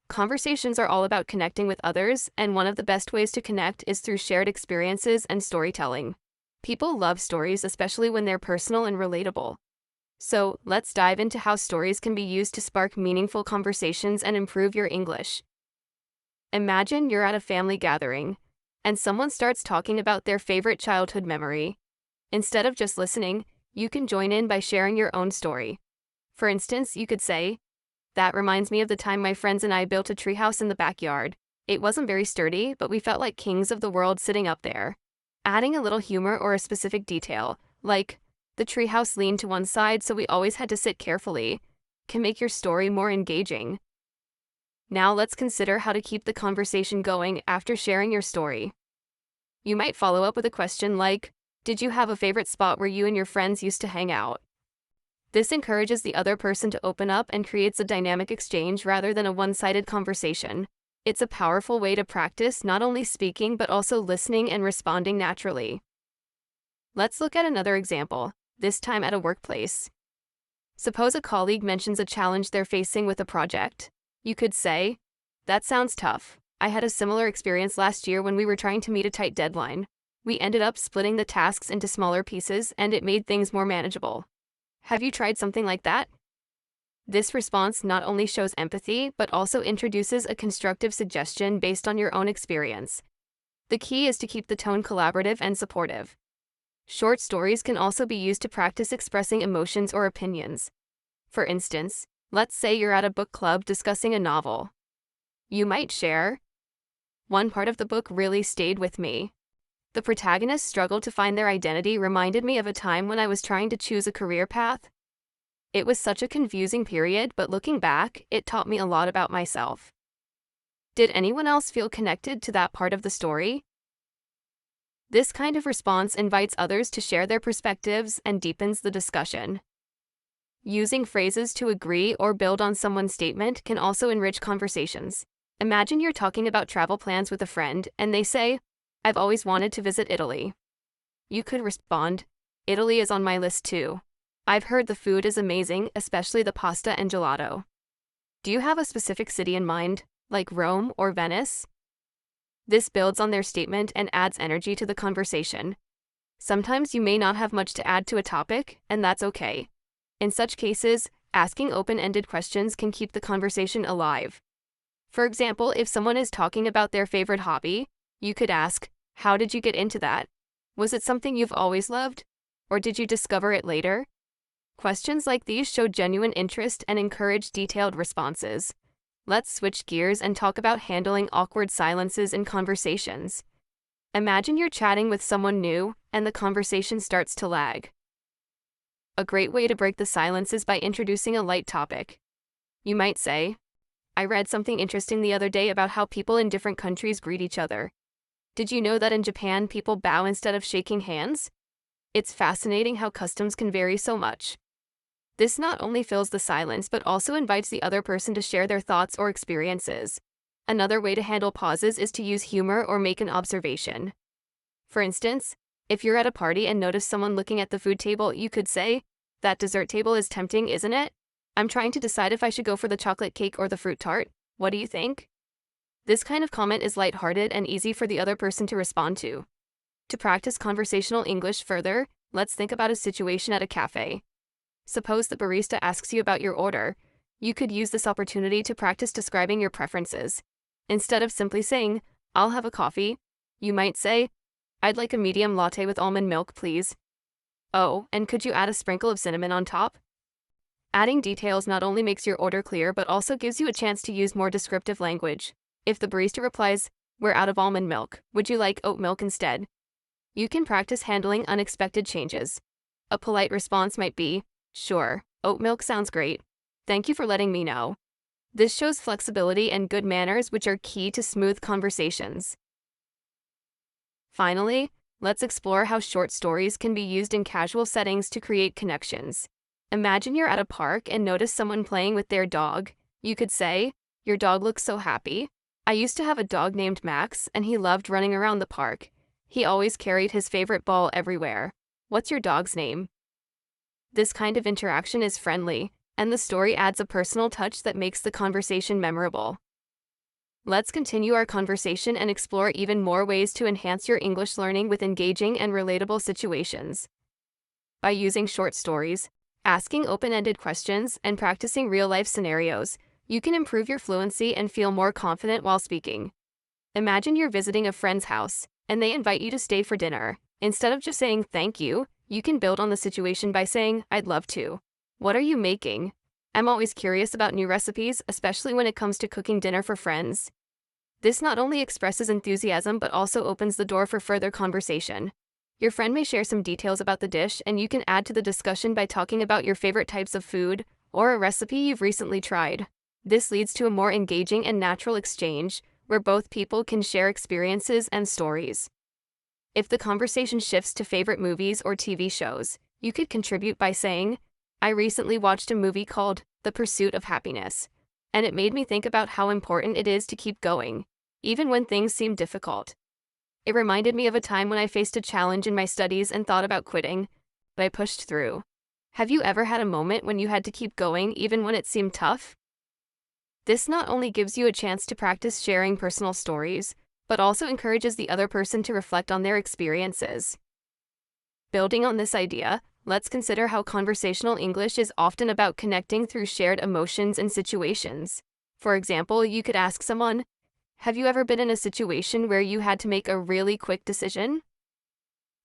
Conversations are all about connecting with others, and one of the best ways to connect is through shared experiences and storytelling. People love stories, especially when they're personal and relatable. So, let's dive into how stories can be used to spark meaningful conversations and improve your English. Imagine you're at a family gathering, and someone starts talking about their favorite childhood memory. Instead of just listening, you can join in by sharing your own story. For instance, you could say, "That reminds me of the time my friends and I built a treehouse in the backyard. It wasn't very sturdy, but we felt like kings of the world sitting up there." Adding a little humor or a specific detail, like, "The treehouse leaned to one side, so we always had to sit carefully," can make your story more engaging. Now let's consider how to keep the conversation going after sharing your story. You might follow up with a question like, "Did you have a favorite spot where you and your friends used to hang out?" This encourages the other person to open up and creates a dynamic exchange rather than a one-sided conversation. It's a powerful way to practice not only speaking but also listening and responding naturally. Let's look at another example, this time at a workplace. Suppose a colleague mentions a challenge they're facing with a project. You could say, "That sounds tough. I had a similar experience last year when we were trying to meet a tight deadline. We ended up splitting the tasks into smaller pieces and it made things more manageable. Have you tried something like that?" This response not only shows empathy but also introduces a constructive suggestion based on your own experience. The key is to keep the tone collaborative and supportive. Short stories can also be used to practice expressing emotions or opinions. For instance, let's say you're at a book club discussing a novel. You might share, "One part of the book really stayed with me. The protagonist's struggle to find their identity reminded me of a time when I was trying to choose a career path. It was such a confusing period, but looking back, it taught me a lot about myself." Did anyone else feel connected to that part of the story? This kind of response invites others to share their perspectives and deepens the discussion. Using phrases to agree or build on someone's statement can also enrich conversations. Imagine you're talking about travel plans with a friend, and they say, "I've always wanted to visit Italy." You could respond, "Italy is on my list too. I've heard the food is amazing, especially the pasta and gelato." Do you have a specific city in mind, like Rome or Venice? This builds on their statement and adds energy to the conversation. Sometimes you may not have much to add to a topic, and that's okay. In such cases, asking open-ended questions can keep the conversation alive. For example, if someone is talking about their favorite hobby, you could ask, "How did you get into that? Was it something you've always loved? Or did you discover it later?" Questions like these show genuine interest and encourage detailed responses. Let's switch gears and talk about handling awkward silences in conversations. Imagine you're chatting with someone new, and the conversation starts to lag. A great way to break the silence is by introducing a light topic. You might say, "I read something interesting the other day about how people in different countries greet each other. Did you know that in Japan people bow instead of shaking hands? It's fascinating how customs can vary so much." This not only fills the silence but also invites the other person to share their thoughts or experiences. Another way to handle pauses is to use humor or make an observation. For instance, if you're at a party and notice someone looking at the food table, you could say, "That dessert table is tempting, isn't it? I'm trying to decide if I should go for the chocolate cake or the fruit tart. What do you think?" This kind of comment is lighthearted and easy for the other person to respond to. To practice conversational English further, let's think about a situation at a cafe. Suppose the barista asks you about your order. You could use this opportunity to practice describing your preferences. Instead of simply saying, "I'll have a coffee," you might say, "I'd like a medium latte with almond milk, please. Oh, and could you add a sprinkle of cinnamon on top?" Adding details not only makes your order clear but also gives you a chance to use more descriptive language. If the barista replies, "We're out of almond milk. Would you like oat milk instead?" You can practice handling unexpected changes. A polite response might be, "Sure, oat milk sounds great. Thank you for letting me know." This shows flexibility and good manners, which are key to smooth conversations. Finally, let's explore how short stories can be used in casual settings to create connections. Imagine you're at a park and notice someone playing with their dog. You could say, "Your dog looks so happy. I used to have a dog named Max, and he loved running around the park. He always carried his favorite ball everywhere. What's your dog's name?" This kind of interaction is friendly, and the story adds a personal touch that makes the conversation memorable. Let's continue our conversation and explore even more ways to enhance your English learning with engaging and relatable situations. By using short stories, asking open-ended questions, and practicing real-life scenarios, you can improve your fluency and feel more confident while speaking. Imagine you're visiting a friend's house, and they invite you to stay for dinner. Instead of just saying "thank you," you can build on the situation by saying, "I'd love to. What are you making? I'm always curious about new recipes, especially when it comes to cooking dinner for friends." This not only expresses enthusiasm but also opens the door for further conversation. Your friend may share some details about the dish, and you can add to the discussion by talking about your favorite types of food or a recipe you've recently tried. This leads to a more engaging and natural exchange, where both people can share experiences and stories. If the conversation shifts to favorite movies or TV shows, you could contribute by saying, "I recently watched a movie called The Pursuit of Happiness, and it made me think about how important it is to keep going, even when things seem difficult. It reminded me of a time when I faced a challenge in my studies and thought about quitting, but I pushed through." Have you ever had a moment when you had to keep going even when it seemed tough? This not only gives you a chance to practice sharing personal stories, but also encourages the other person to reflect on their experiences. Building on this idea, let's consider how conversational English is often about connecting through shared emotions and situations. For example, you could ask someone, "Have you ever been in a situation where you had to make a really quick decision?"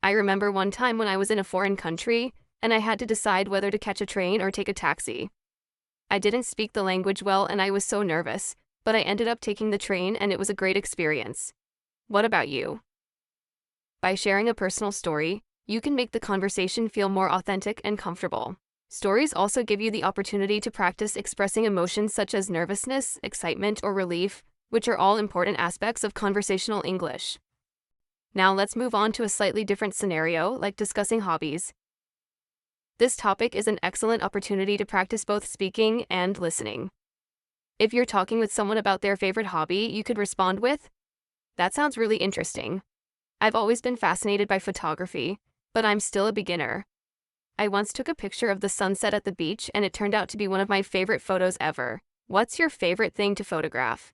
I remember one time when I was in a foreign country, and I had to decide whether to catch a train or take a taxi. I didn't speak the language well and I was so nervous, but I ended up taking the train and it was a great experience. What about you? By sharing a personal story, you can make the conversation feel more authentic and comfortable. Stories also give you the opportunity to practice expressing emotions such as nervousness, excitement, or relief, which are all important aspects of conversational English. Now let's move on to a slightly different scenario, like discussing hobbies. This topic is an excellent opportunity to practice both speaking and listening. If you're talking with someone about their favorite hobby, you could respond with, "That sounds really interesting. I've always been fascinated by photography, but I'm still a beginner. I once took a picture of the sunset at the beach and it turned out to be one of my favorite photos ever. What's your favorite thing to photograph?"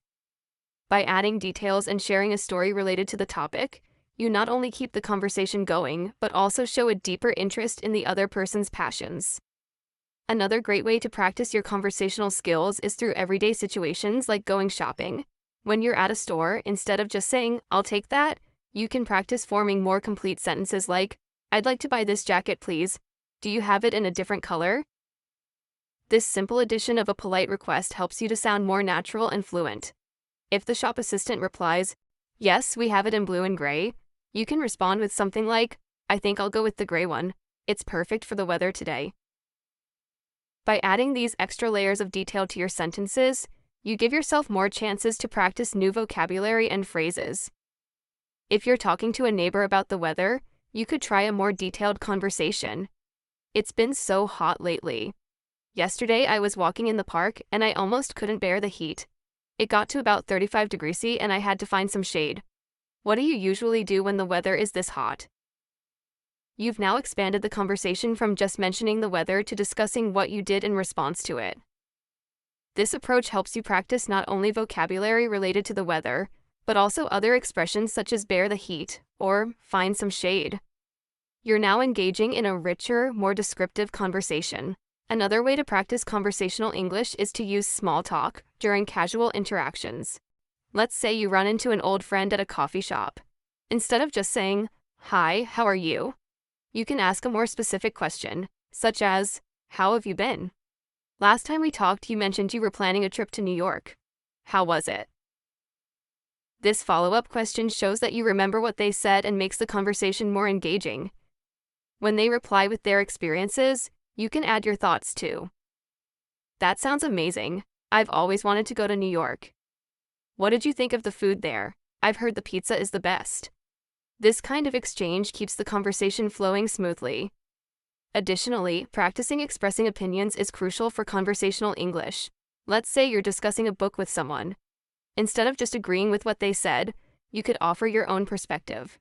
By adding details and sharing a story related to the topic, you not only keep the conversation going, but also show a deeper interest in the other person's passions. Another great way to practice your conversational skills is through everyday situations like going shopping. When you're at a store, instead of just saying, "I'll take that," you can practice forming more complete sentences like, "I'd like to buy this jacket, please. Do you have it in a different color?" This simple addition of a polite request helps you to sound more natural and fluent. If the shop assistant replies, "Yes, we have it in blue and gray," you can respond with something like, "I think I'll go with the gray one. It's perfect for the weather today." By adding these extra layers of detail to your sentences, you give yourself more chances to practice new vocabulary and phrases. If you're talking to a neighbor about the weather, you could try a more detailed conversation. "It's been so hot lately. Yesterday I was walking in the park and I almost couldn't bear the heat. It got to about 35 degrees C and I had to find some shade. What do you usually do when the weather is this hot?" You've now expanded the conversation from just mentioning the weather to discussing what you did in response to it. This approach helps you practice not only vocabulary related to the weather, but also other expressions such as "bear the heat" or "find some shade." You're now engaging in a richer, more descriptive conversation. Another way to practice conversational English is to use small talk during casual interactions. Let's say you run into an old friend at a coffee shop. Instead of just saying, "Hi, how are you?" you can ask a more specific question, such as, "How have you been? Last time we talked, you mentioned you were planning a trip to New York. How was it?" This follow-up question shows that you remember what they said and makes the conversation more engaging. When they reply with their experiences, you can add your thoughts too. "That sounds amazing. I've always wanted to go to New York. What did you think of the food there? I've heard the pizza is the best." This kind of exchange keeps the conversation flowing smoothly. Additionally, practicing expressing opinions is crucial for conversational English. Let's say you're discussing a book with someone. Instead of just agreeing with what they said, you could offer your own perspective.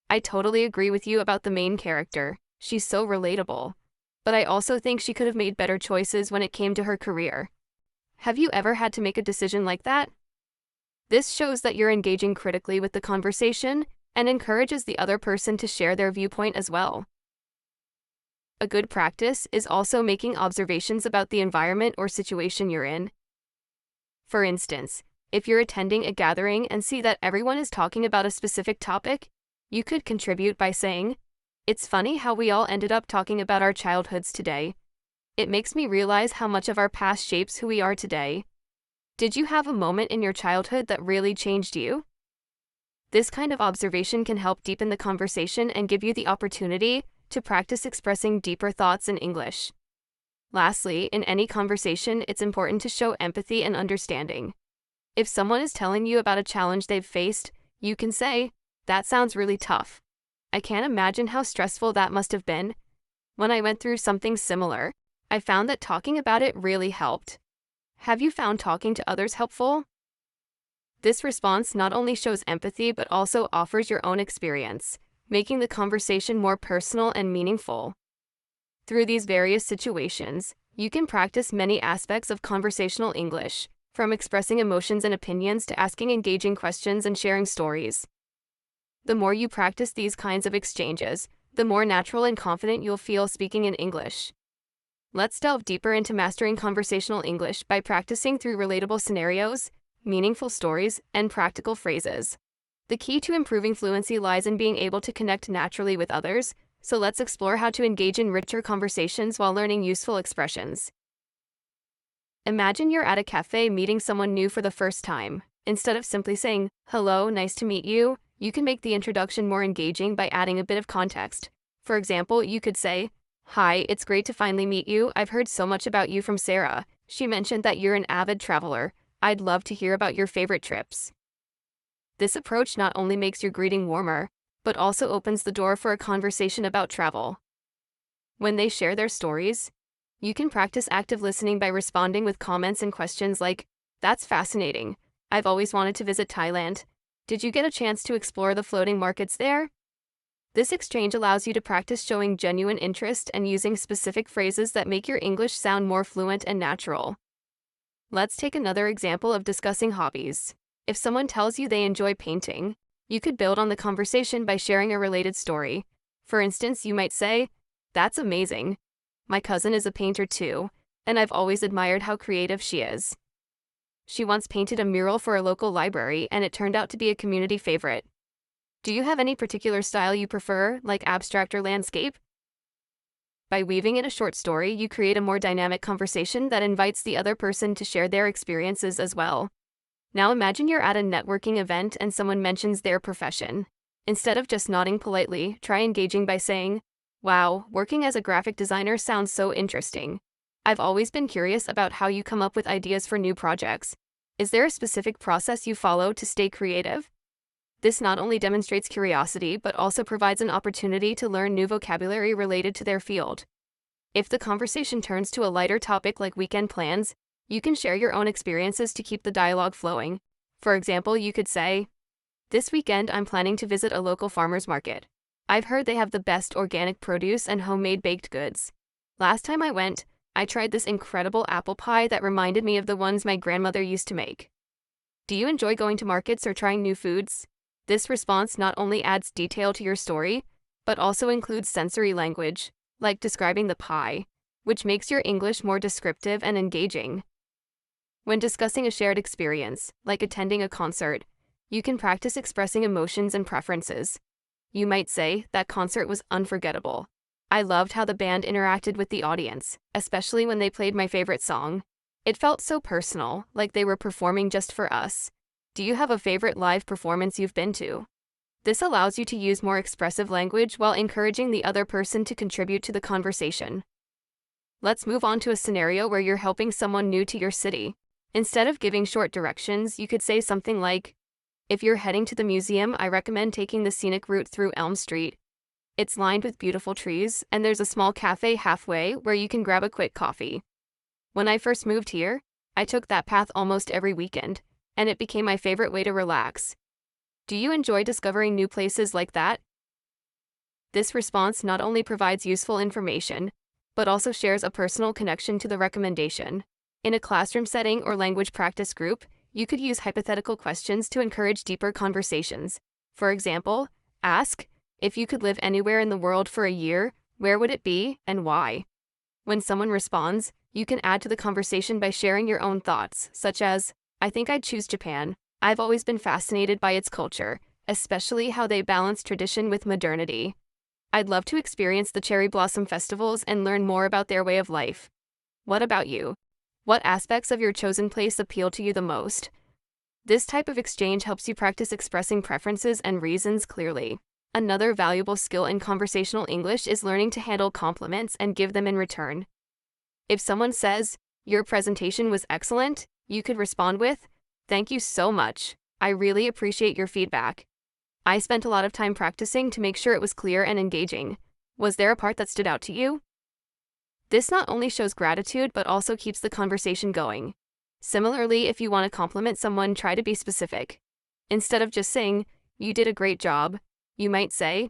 "I totally agree with you about the main character. She's so relatable. But I also think she could have made better choices when it came to her career. Have you ever had to make a decision like that?" This shows that you're engaging critically with the conversation and encourages the other person to share their viewpoint as well. A good practice is also making observations about the environment or situation you're in. For instance, if you're attending a gathering and see that everyone is talking about a specific topic, you could contribute by saying, "It's funny how we all ended up talking about our childhoods today. It makes me realize how much of our past shapes who we are today. Did you have a moment in your childhood that really changed you?" This kind of observation can help deepen the conversation and give you the opportunity to practice expressing deeper thoughts in English. Lastly, in any conversation, it's important to show empathy and understanding. If someone is telling you about a challenge they've faced, you can say, "That sounds really tough. I can't imagine how stressful that must have been. When I went through something similar, I found that talking about it really helped. Have you found talking to others helpful?" This response not only shows empathy but also offers your own experience, making the conversation more personal and meaningful. Through these various situations, you can practice many aspects of conversational English, from expressing emotions and opinions to asking engaging questions and sharing stories. The more you practice these kinds of exchanges, the more natural and confident you'll feel speaking in English. Let's delve deeper into mastering conversational English by practicing through relatable scenarios, meaningful stories, and practical phrases. The key to improving fluency lies in being able to connect naturally with others, so let's explore how to engage in richer conversations while learning useful expressions. Imagine you're at a cafe meeting someone new for the first time. Instead of simply saying, "Hello, nice to meet you," you can make the introduction more engaging by adding a bit of context. For example, you could say, "Hi, it's great to finally meet you. I've heard so much about you from Sarah. She mentioned that you're an avid traveler. I'd love to hear about your favorite trips." This approach not only makes your greeting warmer, but also opens the door for a conversation about travel. When they share their stories, you can practice active listening by responding with comments and questions like, "That's fascinating. I've always wanted to visit Thailand. Did you get a chance to explore the floating markets there?" This exchange allows you to practice showing genuine interest and using specific phrases that make your English sound more fluent and natural. Let's take another example of discussing hobbies. If someone tells you they enjoy painting, you could build on the conversation by sharing a related story. For instance, you might say, "That's amazing. My cousin is a painter too, and I've always admired how creative she is. She once painted a mural for a local library and it turned out to be a community favorite." Do you have any particular style you prefer, like abstract or landscape? By weaving in a short story, you create a more dynamic conversation that invites the other person to share their experiences as well. Now imagine you're at a networking event and someone mentions their profession. Instead of just nodding politely, try engaging by saying, "Wow, working as a graphic designer sounds so interesting. I've always been curious about how you come up with ideas for new projects. Is there a specific process you follow to stay creative?" This not only demonstrates curiosity, but also provides an opportunity to learn new vocabulary related to their field. If the conversation turns to a lighter topic like weekend plans, you can share your own experiences to keep the dialogue flowing. For example, you could say, "This weekend I'm planning to visit a local farmer's market. I've heard they have the best organic produce and homemade baked goods. Last time I went, I tried this incredible apple pie that reminded me of the ones my grandmother used to make." Do you enjoy going to markets or trying new foods? This response not only adds detail to your story, but also includes sensory language, like describing the pie, which makes your English more descriptive and engaging. When discussing a shared experience, like attending a concert, you can practice expressing emotions and preferences. You might say, "That concert was unforgettable. I loved how the band interacted with the audience, especially when they played my favorite song. It felt so personal, like they were performing just for us." Do you have a favorite live performance you've been to? This allows you to use more expressive language while encouraging the other person to contribute to the conversation. Let's move on to a scenario where you're helping someone new to your city. Instead of giving short directions, you could say something like, "If you're heading to the museum, I recommend taking the scenic route through Elm Street. It's lined with beautiful trees, and there's a small cafe halfway where you can grab a quick coffee. When I first moved here, I took that path almost every weekend, and it became my favorite way to relax." Do you enjoy discovering new places like that? This response not only provides useful information, but also shares a personal connection to the recommendation. In a classroom setting or language practice group, you could use hypothetical questions to encourage deeper conversations. For example, ask, "If you could live anywhere in the world for a year, where would it be and why?" When someone responds, you can add to the conversation by sharing your own thoughts, such as, "I think I'd choose Japan. I've always been fascinated by its culture, especially how they balance tradition with modernity. I'd love to experience the cherry blossom festivals and learn more about their way of life. What about you? What aspects of your chosen place appeal to you the most?" This type of exchange helps you practice expressing preferences and reasons clearly. Another valuable skill in conversational English is learning to handle compliments and give them in return. If someone says, "Your presentation was excellent," you could respond with, "Thank you so much. I really appreciate your feedback. I spent a lot of time practicing to make sure it was clear and engaging. Was there a part that stood out to you?" This not only shows gratitude but also keeps the conversation going. Similarly, if you want to compliment someone, try to be specific. Instead of just saying, "You did a great job," you might say,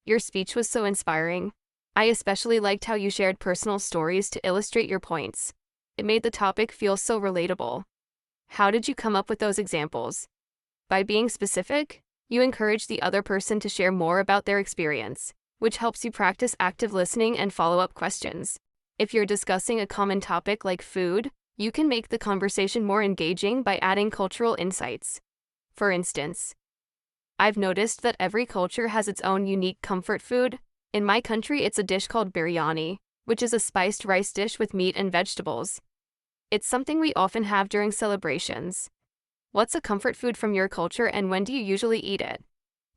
"Your speech was so inspiring. I especially liked how you shared personal stories to illustrate your points. It made the topic feel so relatable." How did you come up with those examples? By being specific, you encourage the other person to share more about their experience, which helps you practice active listening and follow-up questions. If you're discussing a common topic like food, you can make the conversation more engaging by adding cultural insights. For instance, "I've noticed that every culture has its own unique comfort food. In my country, it's a dish called biryani, which is a spiced rice dish with meat and vegetables. It's something we often have during celebrations. What's a comfort food from your culture and when do you usually eat it?"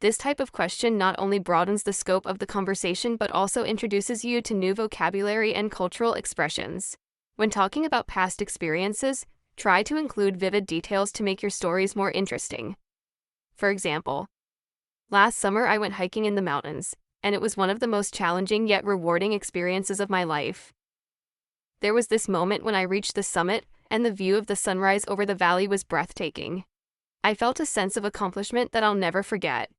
This type of question not only broadens the scope of the conversation but also introduces you to new vocabulary and cultural expressions. When talking about past experiences, try to include vivid details to make your stories more interesting. For example, "Last summer I went hiking in the mountains, and it was one of the most challenging yet rewarding experiences of my life. There was this moment when I reached the summit, and the view of the sunrise over the valley was breathtaking. I felt a sense of accomplishment that I'll never forget."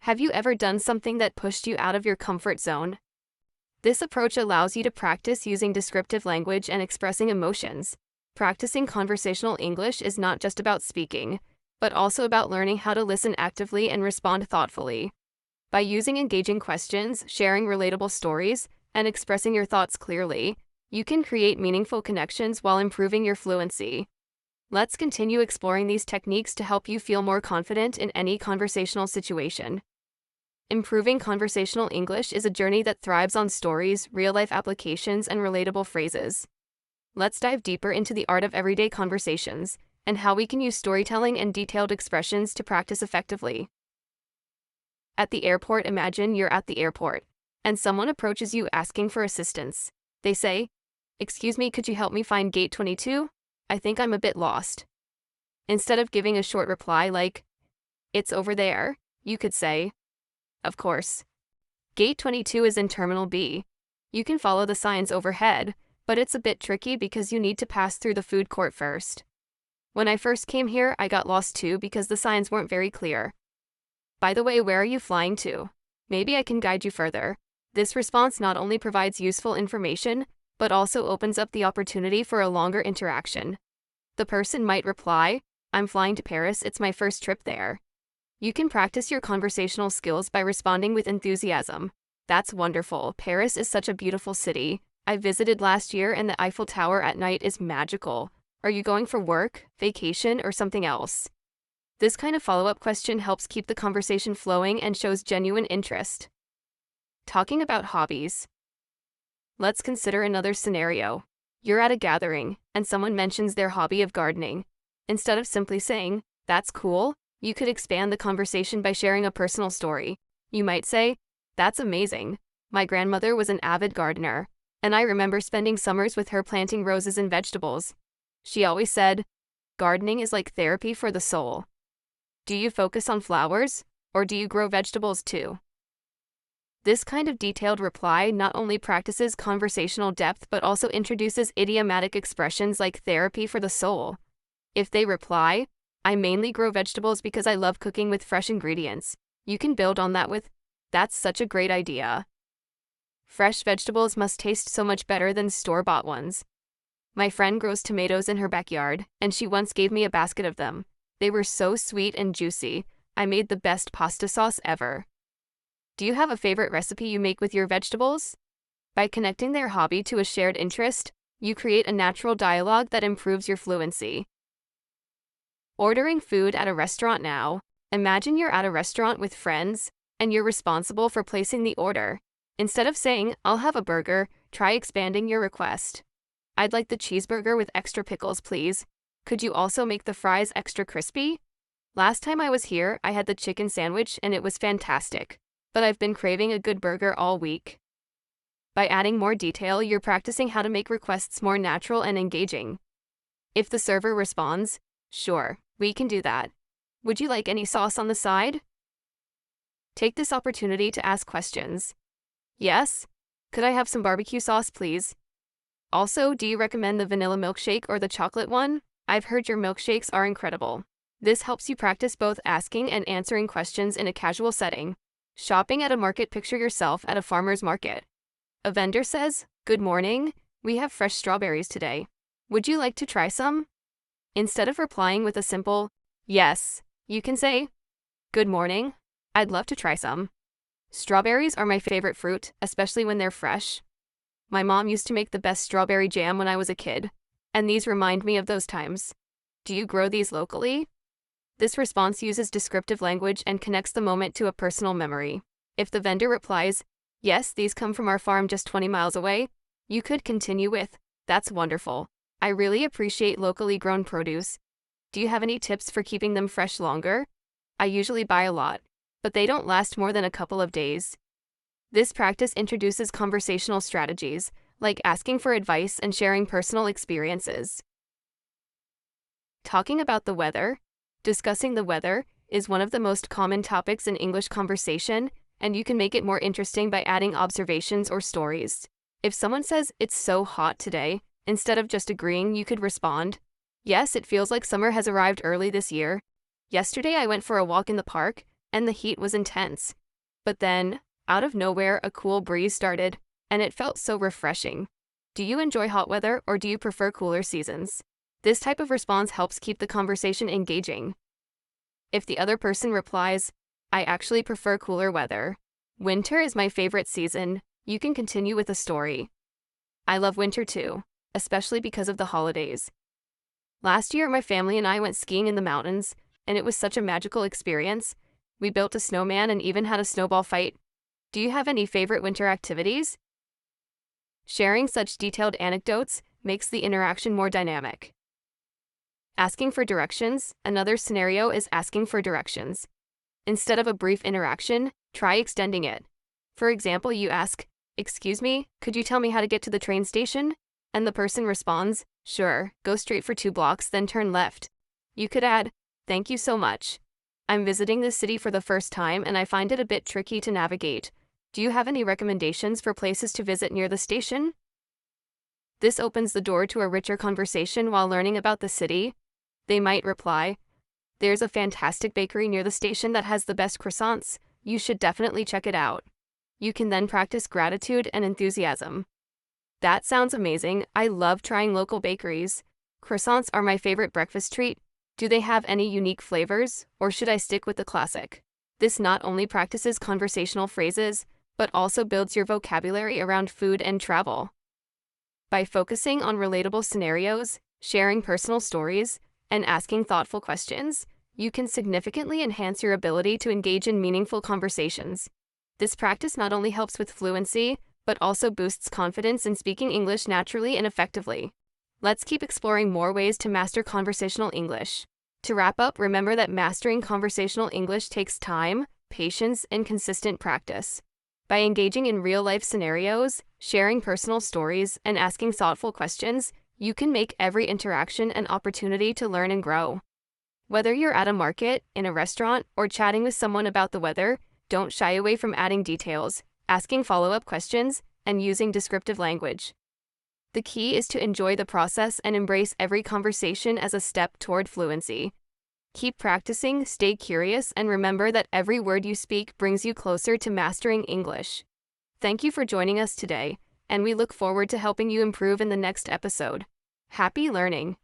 Have you ever done something that pushed you out of your comfort zone? This approach allows you to practice using descriptive language and expressing emotions. Practicing conversational English is not just about speaking, but also about learning how to listen actively and respond thoughtfully. By using engaging questions, sharing relatable stories, and expressing your thoughts clearly, you can create meaningful connections while improving your fluency. Let's continue exploring these techniques to help you feel more confident in any conversational situation. Improving conversational English is a journey that thrives on stories, real-life applications, and relatable phrases. Let's dive deeper into the art of everyday conversations and how we can use storytelling and detailed expressions to practice effectively. At the airport, imagine you're at the airport, and someone approaches you asking for assistance. They say, "Excuse me, could you help me find gate 22? I think I'm a bit lost." Instead of giving a short reply like, "It's over there," you could say, "Of course. Gate 22 is in Terminal B. You can follow the signs overhead, but it's a bit tricky because you need to pass through the food court first. When I first came here, I got lost too because the signs weren't very clear. By the way, where are you flying to? Maybe I can guide you further." This response not only provides useful information, but also opens up the opportunity for a longer interaction. The person might reply, "I'm flying to Paris, it's my first trip there." You can practice your conversational skills by responding with enthusiasm. "That's wonderful. Paris is such a beautiful city. I visited last year and the Eiffel Tower at night is magical. Are you going for work, vacation, or something else?" This kind of follow-up question helps keep the conversation flowing and shows genuine interest. Talking about hobbies. Let's consider another scenario. You're at a gathering, and someone mentions their hobby of gardening. Instead of simply saying, "That's cool," you could expand the conversation by sharing a personal story. You might say, "That's amazing. My grandmother was an avid gardener, and I remember spending summers with her planting roses and vegetables. She always said, 'Gardening is like therapy for the soul.' Do you focus on flowers, or do you grow vegetables too?" This kind of detailed reply not only practices conversational depth but also introduces idiomatic expressions like therapy for the soul. If they reply, "I mainly grow vegetables because I love cooking with fresh ingredients," you can build on that with, "That's such a great idea. Fresh vegetables must taste so much better than store-bought ones. My friend grows tomatoes in her backyard, and she once gave me a basket of them. They were so sweet and juicy. I made the best pasta sauce ever." Do you have a favorite recipe you make with your vegetables? By connecting their hobby to a shared interest, you create a natural dialogue that improves your fluency. Ordering food at a restaurant now. Imagine you're at a restaurant with friends, and you're responsible for placing the order. Instead of saying, "I'll have a burger," try expanding your request. "I'd like the cheeseburger with extra pickles, please. Could you also make the fries extra crispy? Last time I was here, I had the chicken sandwich and it was fantastic. But I've been craving a good burger all week." By adding more detail, you're practicing how to make requests more natural and engaging. If the server responds, "Sure, we can do that. Would you like any sauce on the side?" Take this opportunity to ask questions. "Yes? Could I have some barbecue sauce, please? Also, do you recommend the vanilla milkshake or the chocolate one? I've heard your milkshakes are incredible." This helps you practice both asking and answering questions in a casual setting. Shopping at a market. Picture yourself at a farmer's market. A vendor says, "Good morning, we have fresh strawberries today. Would you like to try some?" Instead of replying with a simple, "Yes," you can say, "Good morning, I'd love to try some. Strawberries are my favorite fruit, especially when they're fresh. My mom used to make the best strawberry jam when I was a kid, and these remind me of those times. Do you grow these locally?" This response uses descriptive language and connects the moment to a personal memory. If the vendor replies, "Yes, these come from our farm just 20 miles away," you could continue with, "That's wonderful. I really appreciate locally grown produce. Do you have any tips for keeping them fresh longer? I usually buy a lot, but they don't last more than a couple of days." This practice introduces conversational strategies, like asking for advice and sharing personal experiences. Talking about the weather. Discussing the weather is one of the most common topics in English conversation, and you can make it more interesting by adding observations or stories. If someone says, "It's so hot today," instead of just agreeing, you could respond, "Yes, it feels like summer has arrived early this year. Yesterday I went for a walk in the park, and the heat was intense. But then, out of nowhere, a cool breeze started, and it felt so refreshing. Do you enjoy hot weather or do you prefer cooler seasons?" This type of response helps keep the conversation engaging. If the other person replies, I actually prefer cooler weather. Winter is my favorite season, you can continue with the story. I love winter too, especially because of the holidays. Last year, my family and I went skiing in the mountains, and it was such a magical experience. We built a snowman and even had a snowball fight. Do you have any favorite winter activities? Sharing such detailed anecdotes makes the interaction more dynamic. Asking for directions. Another scenario is asking for directions. Instead of a brief interaction, try extending it. For example, you ask, "Excuse me, could you tell me how to get to the train station?" And the person responds, "Sure, go straight for 2 blocks, then turn left." You could add, "Thank you so much. I'm visiting this city for the first time and I find it a bit tricky to navigate. Do you have any recommendations for places to visit near the station?" This opens the door to a richer conversation while learning about the city. They might reply, "There's a fantastic bakery near the station that has the best croissants. You should definitely check it out." You can then practice gratitude and enthusiasm. That sounds amazing. I love trying local bakeries. Croissants are my favorite breakfast treat. Do they have any unique flavors, or should I stick with the classic? This not only practices conversational phrases, but also builds your vocabulary around food and travel. By focusing on relatable scenarios, sharing personal stories, and asking thoughtful questions, you can significantly enhance your ability to engage in meaningful conversations. This practice not only helps with fluency, but also boosts confidence in speaking English naturally and effectively. Let's keep exploring more ways to master conversational English. To wrap up, remember that mastering conversational English takes time, patience, and consistent practice. By engaging in real-life scenarios, sharing personal stories, and asking thoughtful questions, you can make every interaction an opportunity to learn and grow. Whether you're at a market, in a restaurant, or chatting with someone about the weather, don't shy away from adding details, asking follow-up questions, and using descriptive language. The key is to enjoy the process and embrace every conversation as a step toward fluency. Keep practicing, stay curious, and remember that every word you speak brings you closer to mastering English. Thank you for joining us today, and we look forward to helping you improve in the next episode. Happy learning!